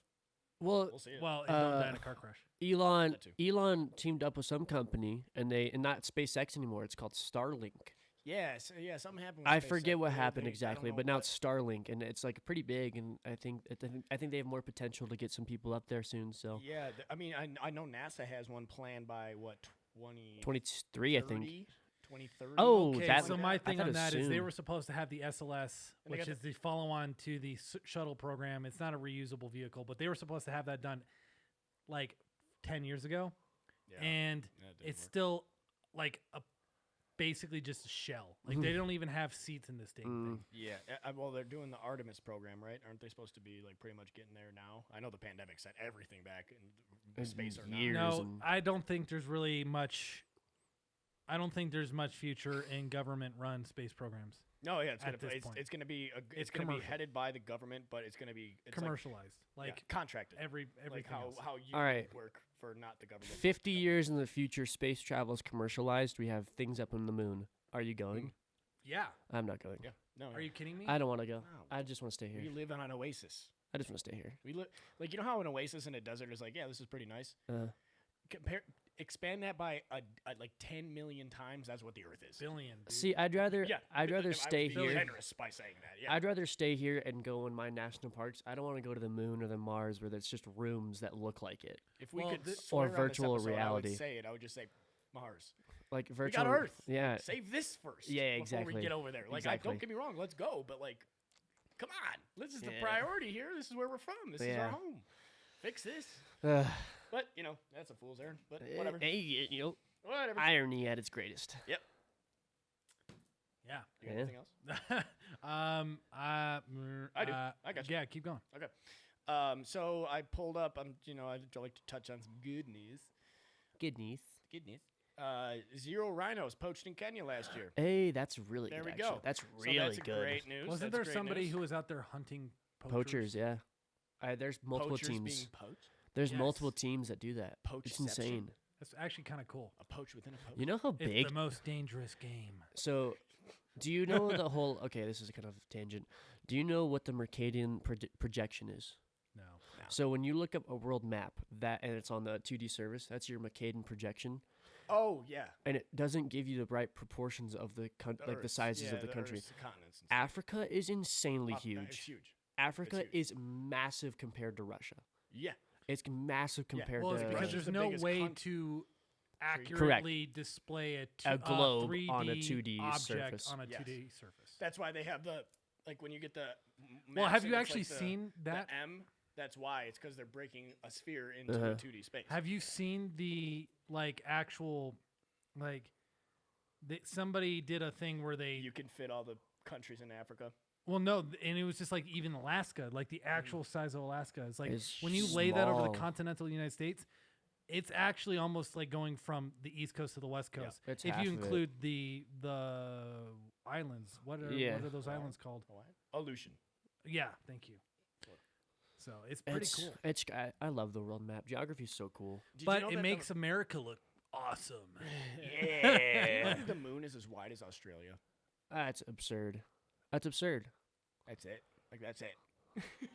Well, We'll see it. Well, and don't die in a car crash. Elon That too. teamed up with some company, and not SpaceX anymore. It's called Starlink. yeah, something happened. With I SpaceX. forget what They- happened I don't exactly, know but now what- it's Starlink, and it's like pretty big, and I think they have more potential to get some people up there soon. So Yeah, I mean, I know NASA has one planned by what 23, I think. 2030. Oh, Okay, that- so my I thing thought on it was that is they soon. were supposed to have the SLS, And they which got is the follow-on to the shuttle program. It's not a reusable vehicle, but they were supposed to have that done like 10 years ago, Yeah. and Yeah, it didn't it's work. still like basically just a shell. Like they don't even have seats in this dang thing. Yeah, well, they're doing the Artemis program, right? Aren't they supposed to be like pretty much getting there now? I know the pandemic set everything back in space or not. years. No, and- I don't think there's really much. I don't think there's much future in government-run space programs. No, yeah, it's At gonna this point. it's gonna be It's gonna be commercial. headed by the government, but it's gonna be Commercialized, like, like contracted, everything like else. how you All right. work for not the government. 50 years in the future, space travel is commercialized. We have things up on the moon. Are you going? Yeah. I'm not going. Yeah, no. Are you kidding me? I don't want to go. No. I just want to stay We here. live on an oasis. I just want to stay here. We live like you know how an oasis in a desert is like, yeah, this is pretty nice. Expand that by like 10 million times. That's what the Earth is. Billion. Dude. See, I'd rather Yeah, I'd rather I was stay being here. generous by saying that. Yeah, I'd rather stay here and go in my national parks. I don't want to go to the moon or the Mars where there's just rooms that look like it, if we Well, could thi- swear or on this virtual episode, reality. I would say it. I would just say Mars. like We virtual. got Earth. Yeah, Save this first. Yeah, Before we exactly. get over there. Like, Exactly. don't get me wrong. Let's go. But like, come on. This is the Yeah. priority here. This is where we're from. This is Yeah. our home. Fix this. Ugh. But you know, that's a fool's errand. But whatever. Hey, you know, Whatever. irony at its greatest. Yep. Yeah. You got Yeah. anything else? I do. I got you. Yeah, keep going. Okay. So I pulled up. I'd like to touch on some good news. Good news. Good news. 0 rhinos poached in Kenya last year. Hey, that's really There good. we actually. go. That's So really that's good. great news. Wasn't That's there great somebody news. who was out there hunting Poachers, yeah. There's multiple Poachers teams. being poached? There's Yes. multiple teams that do that. It's Poachception. insane. That's actually kind of cool. A poach within a poach. You know how It's big? the most dangerous game. So, do you know the whole? Okay, this is a kind of tangent. Do you know what the Mercadian projection is? No. So when you look up a world map and it's on the 2D service, that's your Mercadian projection, Oh yeah. and it doesn't give you the right proportions of the like the Earths. sizes Yeah, of the country. Earths, the continents and stuff. Africa is insanely It's huge. huge. Africa huge. is massive compared to Russia. Yeah. It's massive compared Well, it's to because Russia's there's the no biggest way to Correct. accurately display A globe 3D on a 2D object surface. on a Yes. 2D surface. That's why they have the when you get the. Well, maps have and you it's actually like the- seen that? The M. That's why it's because they're breaking a sphere into Uh-huh. a 2D space. Have you seen the actual somebody did a thing where they You can fit all the countries in Africa. well no and it was just like even Alaska, like the actual size of Alaska is like It's when you lay that over small. the continental United States, it's actually almost like going from the East Coast to the West Yeah. Coast. It's If half you of it. include the islands, what are those Wow. islands called? Aleutian. Yeah, thank you. So it's pretty cool. I love the world map. Geography's so cool. Did you But know it that makes America look awesome. Yeah. the moon is as wide as Australia. That's absurd. That's absurd. That's it. Like that's it.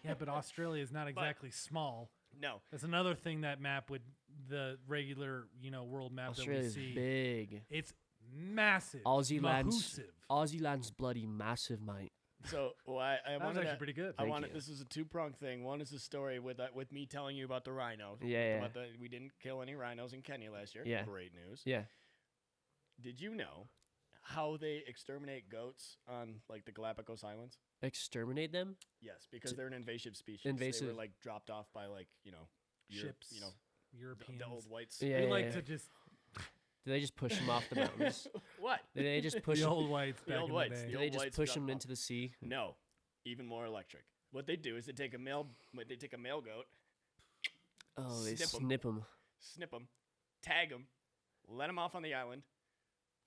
Yeah, but Australia is not exactly small. No. That's another thing that map would the regular, world map Australia's that we see. big. It's massive. Aussie land's mahoosive. Aussie land's bloody massive, mate. So I That was wanted actually to, pretty good. I Thank wanted you. this is a two-pronged thing. One is a story with me telling you about the rhino. Yeah. We didn't kill any rhinos in Kenya last year. Yeah. Great news. Yeah. Did you know how they exterminate goats on like the Galapagos Islands? Exterminate them? Yes, because they're an invasive species. They Invasive. were like dropped off by like Ships. the Europeans. old whites. Yeah. We like to just Do they just push them off the mountains? What? Do they just push the them? old whites The back old in whites, the the day. Do old they just whites push got them off. into the sea? No, even more electric. What they do is they take a male goat, Oh, they Snip 'em. snip them. tag them, let them off on the island,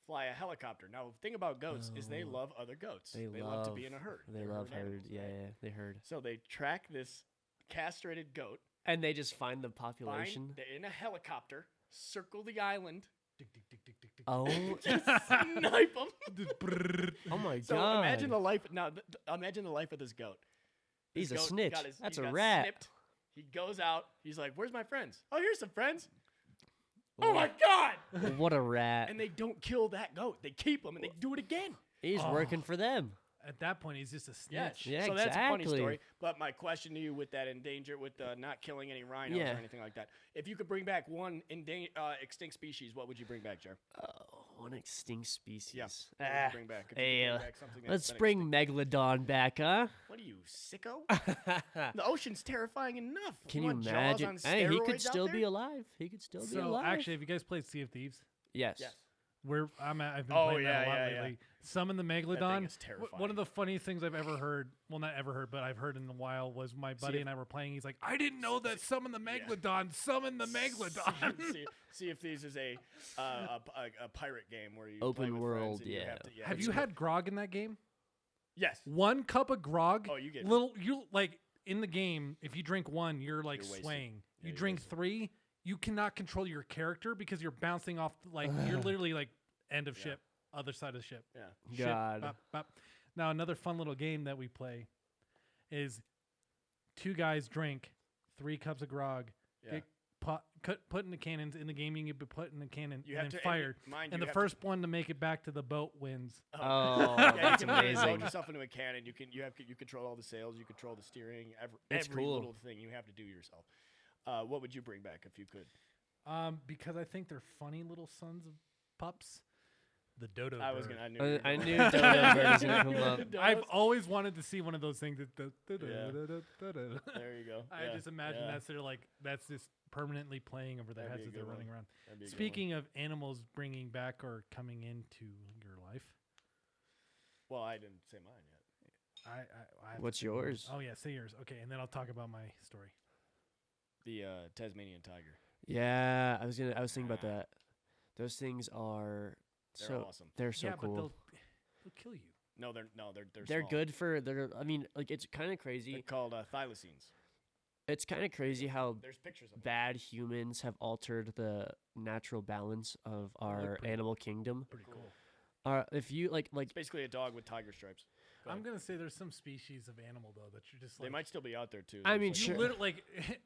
fly a helicopter. Now, the thing about goats is they Oh. love other goats. They love to be in a herd. They They're love herd. animals, Yeah, right? yeah, they herd. So they track this castrated goat, And they just find the population. they're in a helicopter, circle the island, Tick, tick, tick, tick, tick, tick. Oh, snipe them. oh my So god! imagine the life. Now, imagine the life of this goat. He's a goat snitch. got That's he a got rat. Snipped. He goes out. He's like, "Where's my friends? Oh, here's some friends. Oh my god!" What a rat! And they don't kill that goat. They keep him and they do it again. He's working for them. At that point, he's just a snitch. Yeah, so that's a funny exactly. story. But my question to you with that with not killing any rhinos Yeah. or anything like that, if you could bring back one extinct species, what would you bring back, Jer? One extinct species. Yeah. What would you bring back? If you Hey, could bring back something that's let's been bring Megalodon back, huh? What are you, sicko? The ocean's terrifying enough. Can you want Jaws imagine? on Hey, he steroids could out still be there? alive. He could still be So alive. actually, have you guys played Sea of Thieves? yes. Yes. I've been Oh, playing that a lot yeah, yeah. lately. Summon the That Megalodon. thing is One of terrifying. the funniest things I've ever heard, well, not ever heard, but I've heard in a while, was my buddy if- and I were playing. He's like, I didn't know that Summon the Megalodon. Summon the Megalodon. See if these is a pirate game where you Open play with world, friends and you yeah. have to, Have you had grog in that game? Yes. 1 cup of grog. Oh, you get you like in the game. If you drink 1, you're like You're wasted. swaying. Yeah, You you're drink wasted. 3, you cannot control your character because you're bouncing off. Like you're literally like end of Yeah. ship, other side of the ship. Yeah. Ship, God. bop, bop. Now another fun little game that we play is 2 guys drink 3 cups of grog, Yeah. get put in the cannons. In the game, you can be put in the cannon You and have then to fired. Mind And you the have to- first one to make it back to the boat wins. Oh, yeah, that's you can load amazing. yourself into a cannon. You control all the sails. You control the steering. It's Every cool. little thing you have to do yourself. What would you bring back if you could? Because I think they're funny little sons of pups. The dodo I was bird. gonna. I knew. you were I going- knew Dodo Bird was gonna come up. I've always wanted to see one of those things. That There you go. I Yeah, just imagine yeah. that's just permanently playing over their That'd heads be a as they're good running one. around. That'd be a good one. Speaking of animals bringing back or coming into your life, Well, I didn't say mine yet. I have to What's say mine. yours? Oh yeah, say yours. Okay, and then I'll talk about my story. The Tasmanian tiger. Yeah, I was thinking about that. Those things are They're awesome. They're so yeah, cool. but they'll kill you. No, they're They're small. good for I mean, like it's kind of crazy. They're called thylacines. It's kind of crazy how There's pictures of them. bad humans have altered the natural balance of our pretty animal kingdom. Pretty cool. If you like It's basically a dog with tiger stripes. Go I'm ahead. gonna say there's some species of animal though that you're just like They might still be out there too. I There's mean, like- you sure. literally like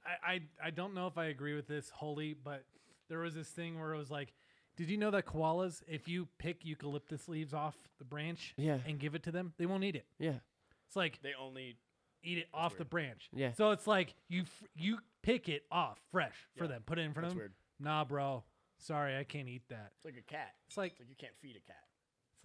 I don't know if I agree with this wholly, but there was this thing where it was like, did you know that koalas, if you pick eucalyptus leaves off the branch Yeah. and give it to them, they won't eat it. Yeah. It's like They only. eat it off the weird. branch. Yeah. So it's like you pick it off fresh for Yeah, them, put it in front That's of them. weird. Nah, bro. Sorry, I can't eat that. It's like a cat. It's like It's like you can't feed a cat. it's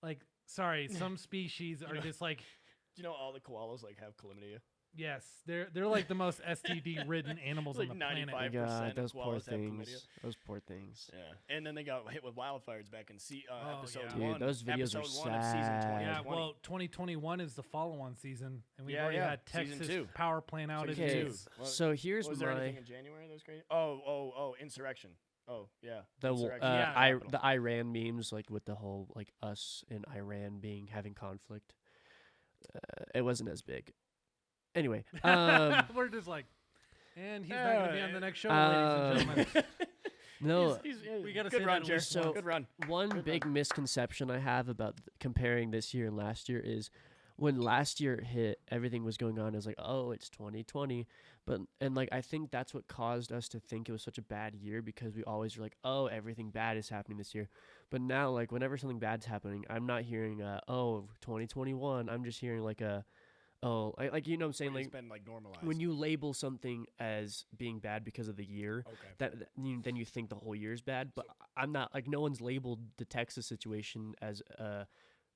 like sorry, some species are know- just like Do you know all the koalas like have chlamydia? yes, they're like the most STD ridden animals Like on the planet. 95 God, 5% of those poor koalas have chlamydia. things. Those poor things. Yeah, and then they got hit with wildfires back in episode yeah. Dude, 1. those videos are episode 1 of season sad. 20. Yeah, well, 2021 is the follow-on season, and we've Yeah, already yeah. had Season Texas 2. power plant outages. Okay, Two. What- so here's Was there my anything in January that was crazy? Oh, insurrection. Oh, yeah. the insurrection. Yeah. Capitol. the Iran memes, like with the whole like us and Iran having conflict. It wasn't as big. Anyway, We're just like, and he's not going to be on the next show, ladies and gentlemen. no. He's- We gotta good say run, that at Jer. least So- Good run. One Good big misconception I have about comparing this year and last year is when last year hit, everything was going on as like, oh, it's 2020. And like, I think that's what caused us to think it was such a bad year because we always were like, oh, everything bad is happening this year. But now, like, whenever something bad's happening, I'm not hearing, 2021. I'm just hearing like like, you know what I'm saying? It's Like, been like normalized. when you label something as being bad because of the year, Okay. then you think the whole year is bad. But I'm not like no one's labeled the Texas situation as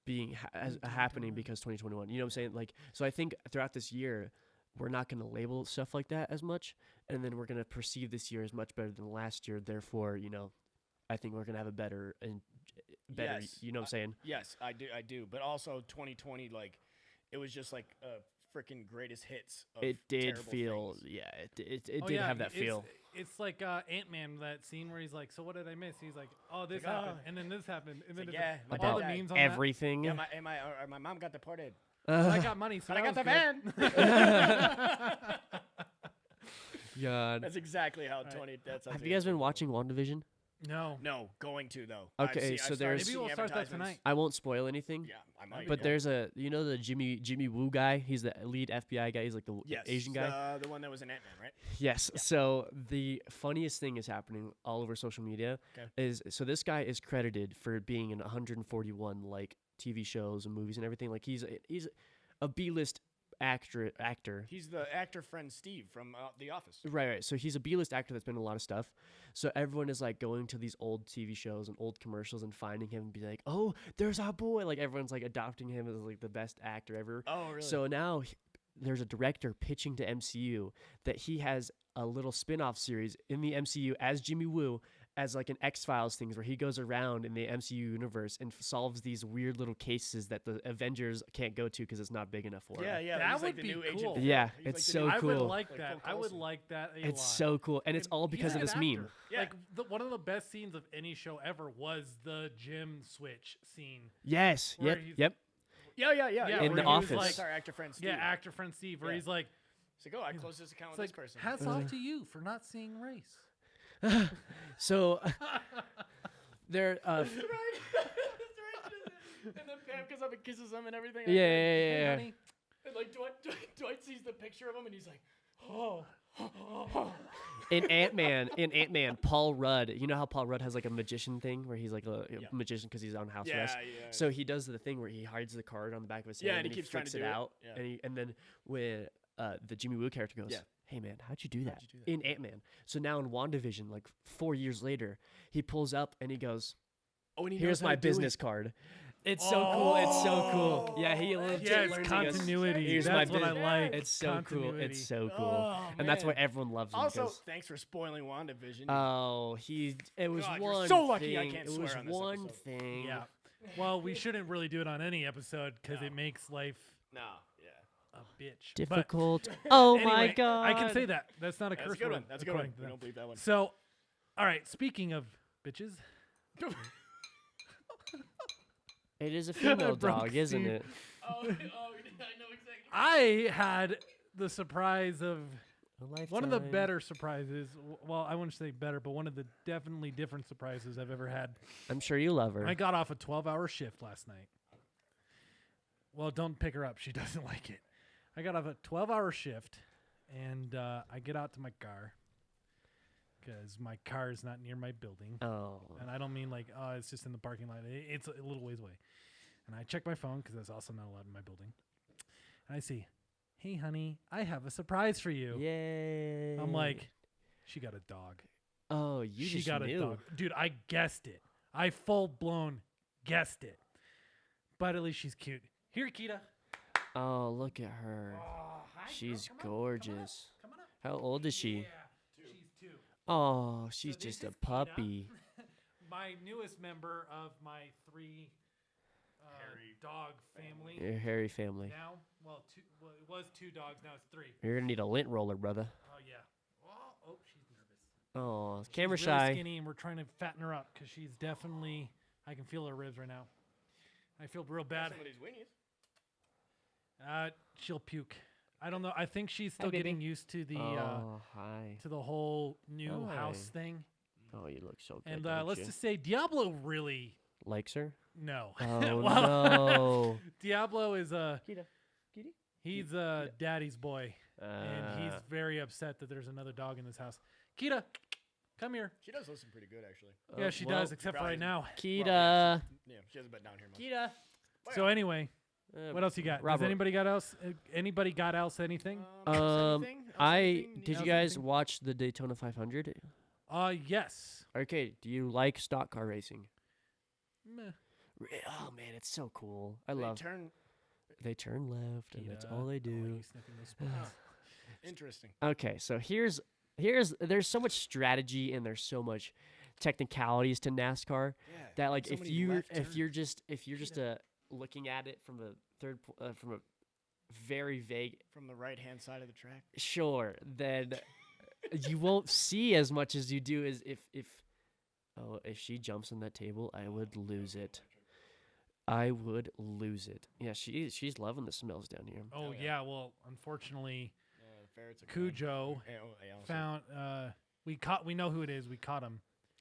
being as happening because 2021. You know what I'm saying? Like, so I think throughout this year we're not going to label stuff like that as much, and then we're going to perceive this year as much better than last year. Therefore, I think we're going to have a better. Yes. You know what I'm saying? Yes, I do. But also 2020, like, it was just like freaking greatest hits. Of It did terrible feel, things. yeah, it Oh, did yeah, have that it's- feel. It's like Ant-Man, that scene where he's like, so what did I miss? He's like, oh, this Like, happened, and then this happened, and then like, this yeah, happened. my all dad the died. memes on Everything. Yeah, my mom got deported. that. I got money, so But I got the that was van. God. That's exactly how Right. 20. That's how Have you guys been watching WandaVision? good. No. No, going to though. Okay, I've so started there's- Maybe seeing we'll start that advertisements. tonight. I won't spoil anything. Yeah, I might. But yeah. there's the Jimmy Woo guy. He's the lead FBI guy. He's like the yes, Asian guy. the one that was in Ant-Man, right? Yes. So the funniest thing is happening all over social media. Okay. Is so this guy is credited for being in 141 like TV shows and movies and everything. Like he's a B-list actor. He's the actor friend Steve from The Office. Right. So he's a B-list actor that's been in a lot of stuff. So everyone is like going to these old TV shows and old commercials and finding him and be like, "Oh, there's our boy!" Like everyone's like adopting him as like the best actor ever. Oh, really? So now there's a director pitching to MCU that he has a little spin-off series in the MCU as Jimmy Woo, as like an X-Files things where he goes around in the MCU universe and solves these weird little cases that the Avengers can't go to because it's not big enough for yeah, him. yeah. That he's like would the be new cool. Agent Phil. Yeah, He's it's like the so new- I would cool. like Like that. Phil I would Coulson. like that a It's lot. so cool, and it's all He's because a of good this meme. actor. Yeah. Like one of the best scenes of any show ever was the gym switch scene. Yes. Where Yep. he's- Yep. Yeah. In where The he was Office. like- That's our actor friend Steve. yeah, actor friend Steve, where Yeah. he's like, He's like, oh, I closed this account it's with like, this person. hats off to you for not seeing race. So there. That's right. And then Pam comes up and kisses him and everything. Yeah, like that. yeah, Hey, yeah. honey. And like Dwight sees the picture of him and he's like, oh. In Ant-Man, Paul Rudd. You know how Paul Rudd has like a magician thing where he's like a Yeah. magician because he's on house Yeah, arrest. yeah. So he does the thing where he hides the card on the back of his hand. Yeah, and he keeps trying flicks to it do it. out. Yeah. And then when the Jimmy Woo character goes, Yeah. "Hey man, how'd you do that?" How'd you do that? In Ant-Man. So now in WandaVision, like 4 years later, he pulls up and he goes, Oh, and he "Here's knows how my to do it. business card." It's so cool. It's so cool. Yeah, he legit Yeah, it's learns. He goes, continuity. "Here's That's my what I bus- like. It's so cool. Continuity. It's so cool. Oh, And that's why man. everyone loves him. Also, 'cause- thanks for spoiling WandaVision. Oh, it was God, one you're so lucky I thing. can't It swear was on this one episode. thing. Yeah. Well, we shouldn't really do it on any episode because it makes life No, yeah. a bitch. Difficult. Oh my Anyway, god. I can say that. That's not a That's curse a good word. one. That's a good one. according to We them. don't believe that one. So, all right. Speaking of bitches, It is a female Broke dog, isn't Steve. it? I know exactly. I had the surprise of one of the lifetime. better surprises. Well, I wouldn't say better, but one of the definitely different surprises I've ever had. I'm sure you love her. I got off a 12-hour shift last night. Well, don't pick her up. She doesn't like it. I got off a 12-hour shift, and I get out to my car because my car is not near my building. Oh. And I don't mean like, oh, it's just in the parking lot. It's a little ways away. And I check my phone because that's also not allowed in my building. And I see, hey, honey, I have a surprise for you. Yay. I'm like, she got a dog. Oh, you She just got knew. a dog. Dude, I guessed it. I full-blown guessed it. But at least she's cute. Here, Kita. Oh, look at her. Oh, hi, She's girl. Come on up, gorgeous. Come on up. How old is she? Yeah, she's 2. Oh, she's this just a is Kita. puppy. My newest member of my 3 dog family. Your hairy family. Now, well, it was 2 dogs. Now it's 3. You're gonna need a lint roller, brother. Oh yeah. Oh, she's nervous. Oh, She's camera really shy. skinny, and we're trying to fatten her up because she's definitely. I can feel her ribs right now. I feel real bad. Some of these weenies. She'll puke. I don't know. I think she's still baby. getting used to the Oh, hi. to the whole new house Hi. thing. Oh, you look so good. And don't let's you? just say Diablo really likes her. no. Oh Well, no. Diablo is Kita. Kitty. he's daddy's boy, and he's very upset that there's another dog in this house. Kita, come here. She does listen pretty good, actually. Yeah, she well, does, except for right now. Kita. Yeah, she has a bed down here. Most. Kita. So anyway, what else you got? Robert. Does anybody got else? Anybody got else anything? Did you guys watch the Daytona 500? Yes. Okay, do you like stock car racing? Meh. Oh man, it's so cool. I They love. turn They turn left, and that's all they Oh, do. you sniffing those spots. interesting. Okay, so here's there's so much strategy and there's so much technicalities to NASCAR Yeah. that like so if many you left if you're turns. just looking at it from a from a very vague From the right hand side of the track. sure, then you won't see as much as you do as if she jumps on that table, I would lose it. I would lose it. Yeah, she's loving the smells down here. Oh yeah. yeah. Well, unfortunately, Ferrets are Cujo found. We know who it is. We caught him.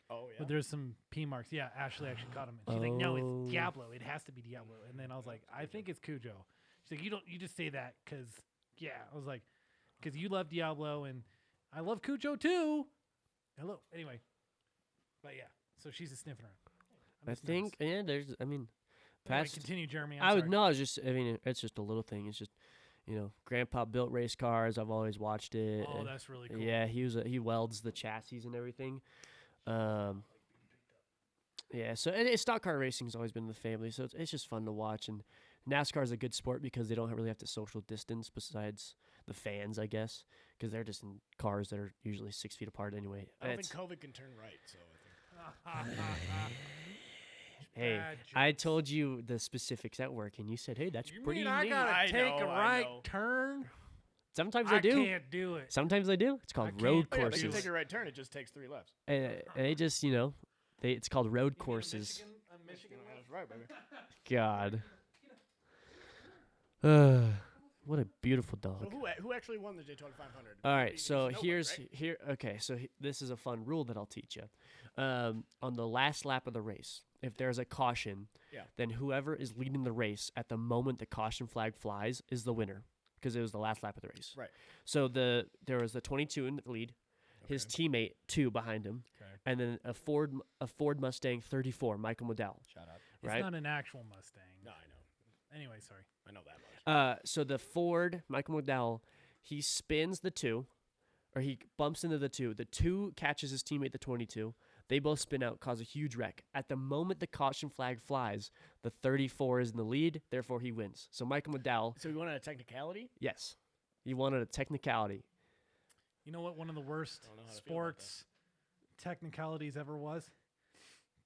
Oh yeah. But there's some P marks. Yeah, Ashley actually caught him. And she's like, no, Oh. it's Diablo. It has to be Diablo. And then I was like, I think it's Cujo. She's like, you just say that because, yeah. I was like, because you love Diablo and I love Cujo too. Hello. Anyway. But yeah, so she's a sniffing around. I'm I just think nervous. there's Anyway, past continue, Jeremy. I would sorry. no, it's just it's just a little thing. It's just Grandpa built race cars. I've always watched it. Oh, and that's really cool. yeah, he welds the chassis and everything. Yeah, so stock car racing's always been in the family, so it's just fun to watch. And NASCAR is a good sport because they don't really have to social distance besides the fans, I guess, because they're just in cars that are usually 6 feet apart anyway. I don't It's- think COVID can turn right, so I think. Hey, Bad I jokes. told you the specifics at work, and you said, "Hey, that's You pretty mean I neat." gotta I take know, a I right know. turn? Sometimes I I do. can't do it. Sometimes they do. It's called can't road do it. Oh, yeah, but you courses. take a right turn, it just takes 3 lefts. And they just, it's called road courses. A Michigan one? That's right, baby. God. What a beautiful So dog. who actually won the Daytona 500? All right, Because so no one, here's right? here. Okay, so this is a fun rule that I'll teach you. On the last lap of the race, if there's a caution, Yeah. then whoever is leading the race at the moment the caution flag flies is the winner because it was the last lap of the race. Right. So there was the 22 in the lead, his teammate 2 behind him, Okay. and then a Ford Mustang 34, Michael Modell. Shout out. It's Right. not an actual Mustang. No, I know. Anyway, sorry. I know that much. So the Ford, Michael McDowell, he spins the 2, or he bumps into the 2. The 2 catches his teammate, the 22. They both spin out, cause a huge wreck. At the moment the caution flag flies, the 34 is in the lead, therefore he wins. So Michael McDowell, So we wanted a technicality? yes, he wanted a technicality. You know what one of the worst I don't know how to feel about sports technicalities ever was?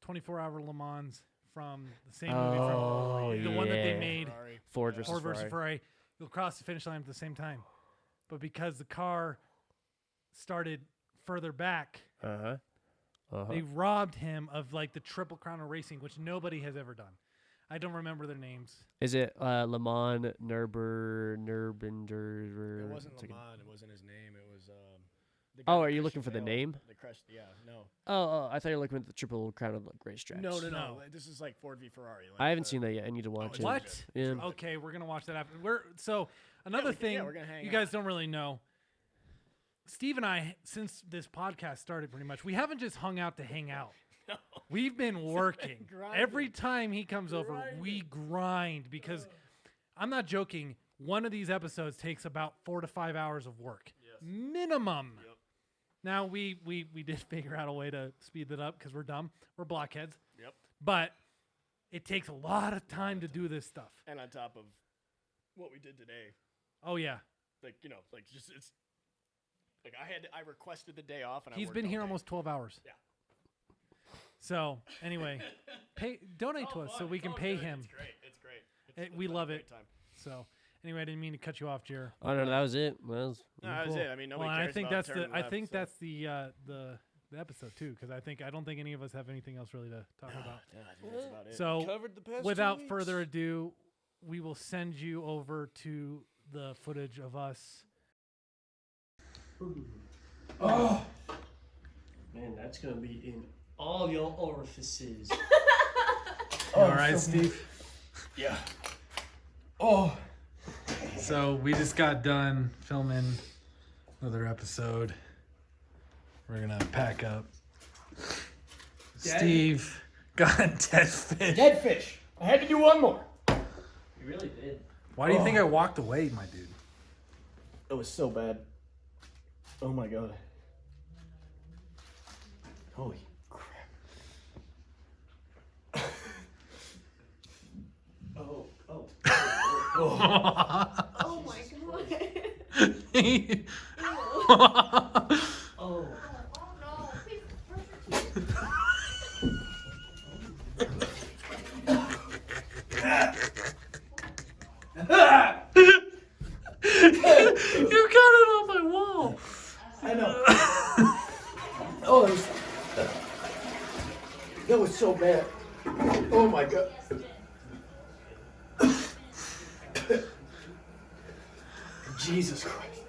24-hour Le Mans from the same movie from the one that they made, Ford versus Ferrari. You'll cross the finish line at the same time, but because the car started further back, they robbed him of like the Triple Crown of racing, which nobody has ever done. I don't remember their names. Is it Le Mans, Nürburgring? It wasn't Le Mans. It wasn't his name. It was. Oh, are you looking for the name? The crest. Yeah. No. Oh, I thought you were looking at the Triple Crown of racetracks. No. This is like Ford v Ferrari. Like I haven't seen that yet. I need to watch it. What? Yeah. Okay, we're gonna watch that after. Another thing we're gonna hang you guys don't really know. Steve and I, since this podcast started, pretty much, we haven't just hung out to hang out. No. We've been working. Every time he comes over, we grind because I'm not joking. One of these episodes takes about 4 to 5 hours of work, minimum. Yep. Now we did figure out a way to speed it up because we're dumb. We're blockheads. Yep. But it takes a lot of time to do this stuff. And on top of what we did today. Oh yeah. Like it's like I requested the day off and he's been here almost 12 hours. Yeah. So anyway, donate to us so we can pay him. It's great. We love it. Time. So anyway, I didn't mean to cut you off, Jer. Oh no, that was it. That was it. I mean, nobody cares I think about that's the episode too, because I don't think any of us have anything else really to talk about. Yeah, I think that's about it. So Covered the past without 2 weeks. further ado, we will send you over to the footage of us. Oh man, that's gonna be in all your orifices. All right, Steve. Yeah. Oh. So we just got done filming another episode. We're gonna pack up. Steve got dead fish. Dead fish. I had to do one more. You really did. Why do you think I walked away, my dude? It was so bad. Oh my god. Holy crap. Oh. Oh my god. Oh. Oh no. Please brush your teeth. You got it on my wall. I know. Oh, that was so bad. Oh my god. Jesus Christ.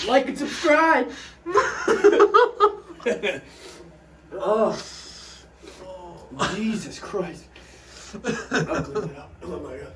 Like and subscribe. Oh. Jesus Christ. I'll clean it up. Oh my god.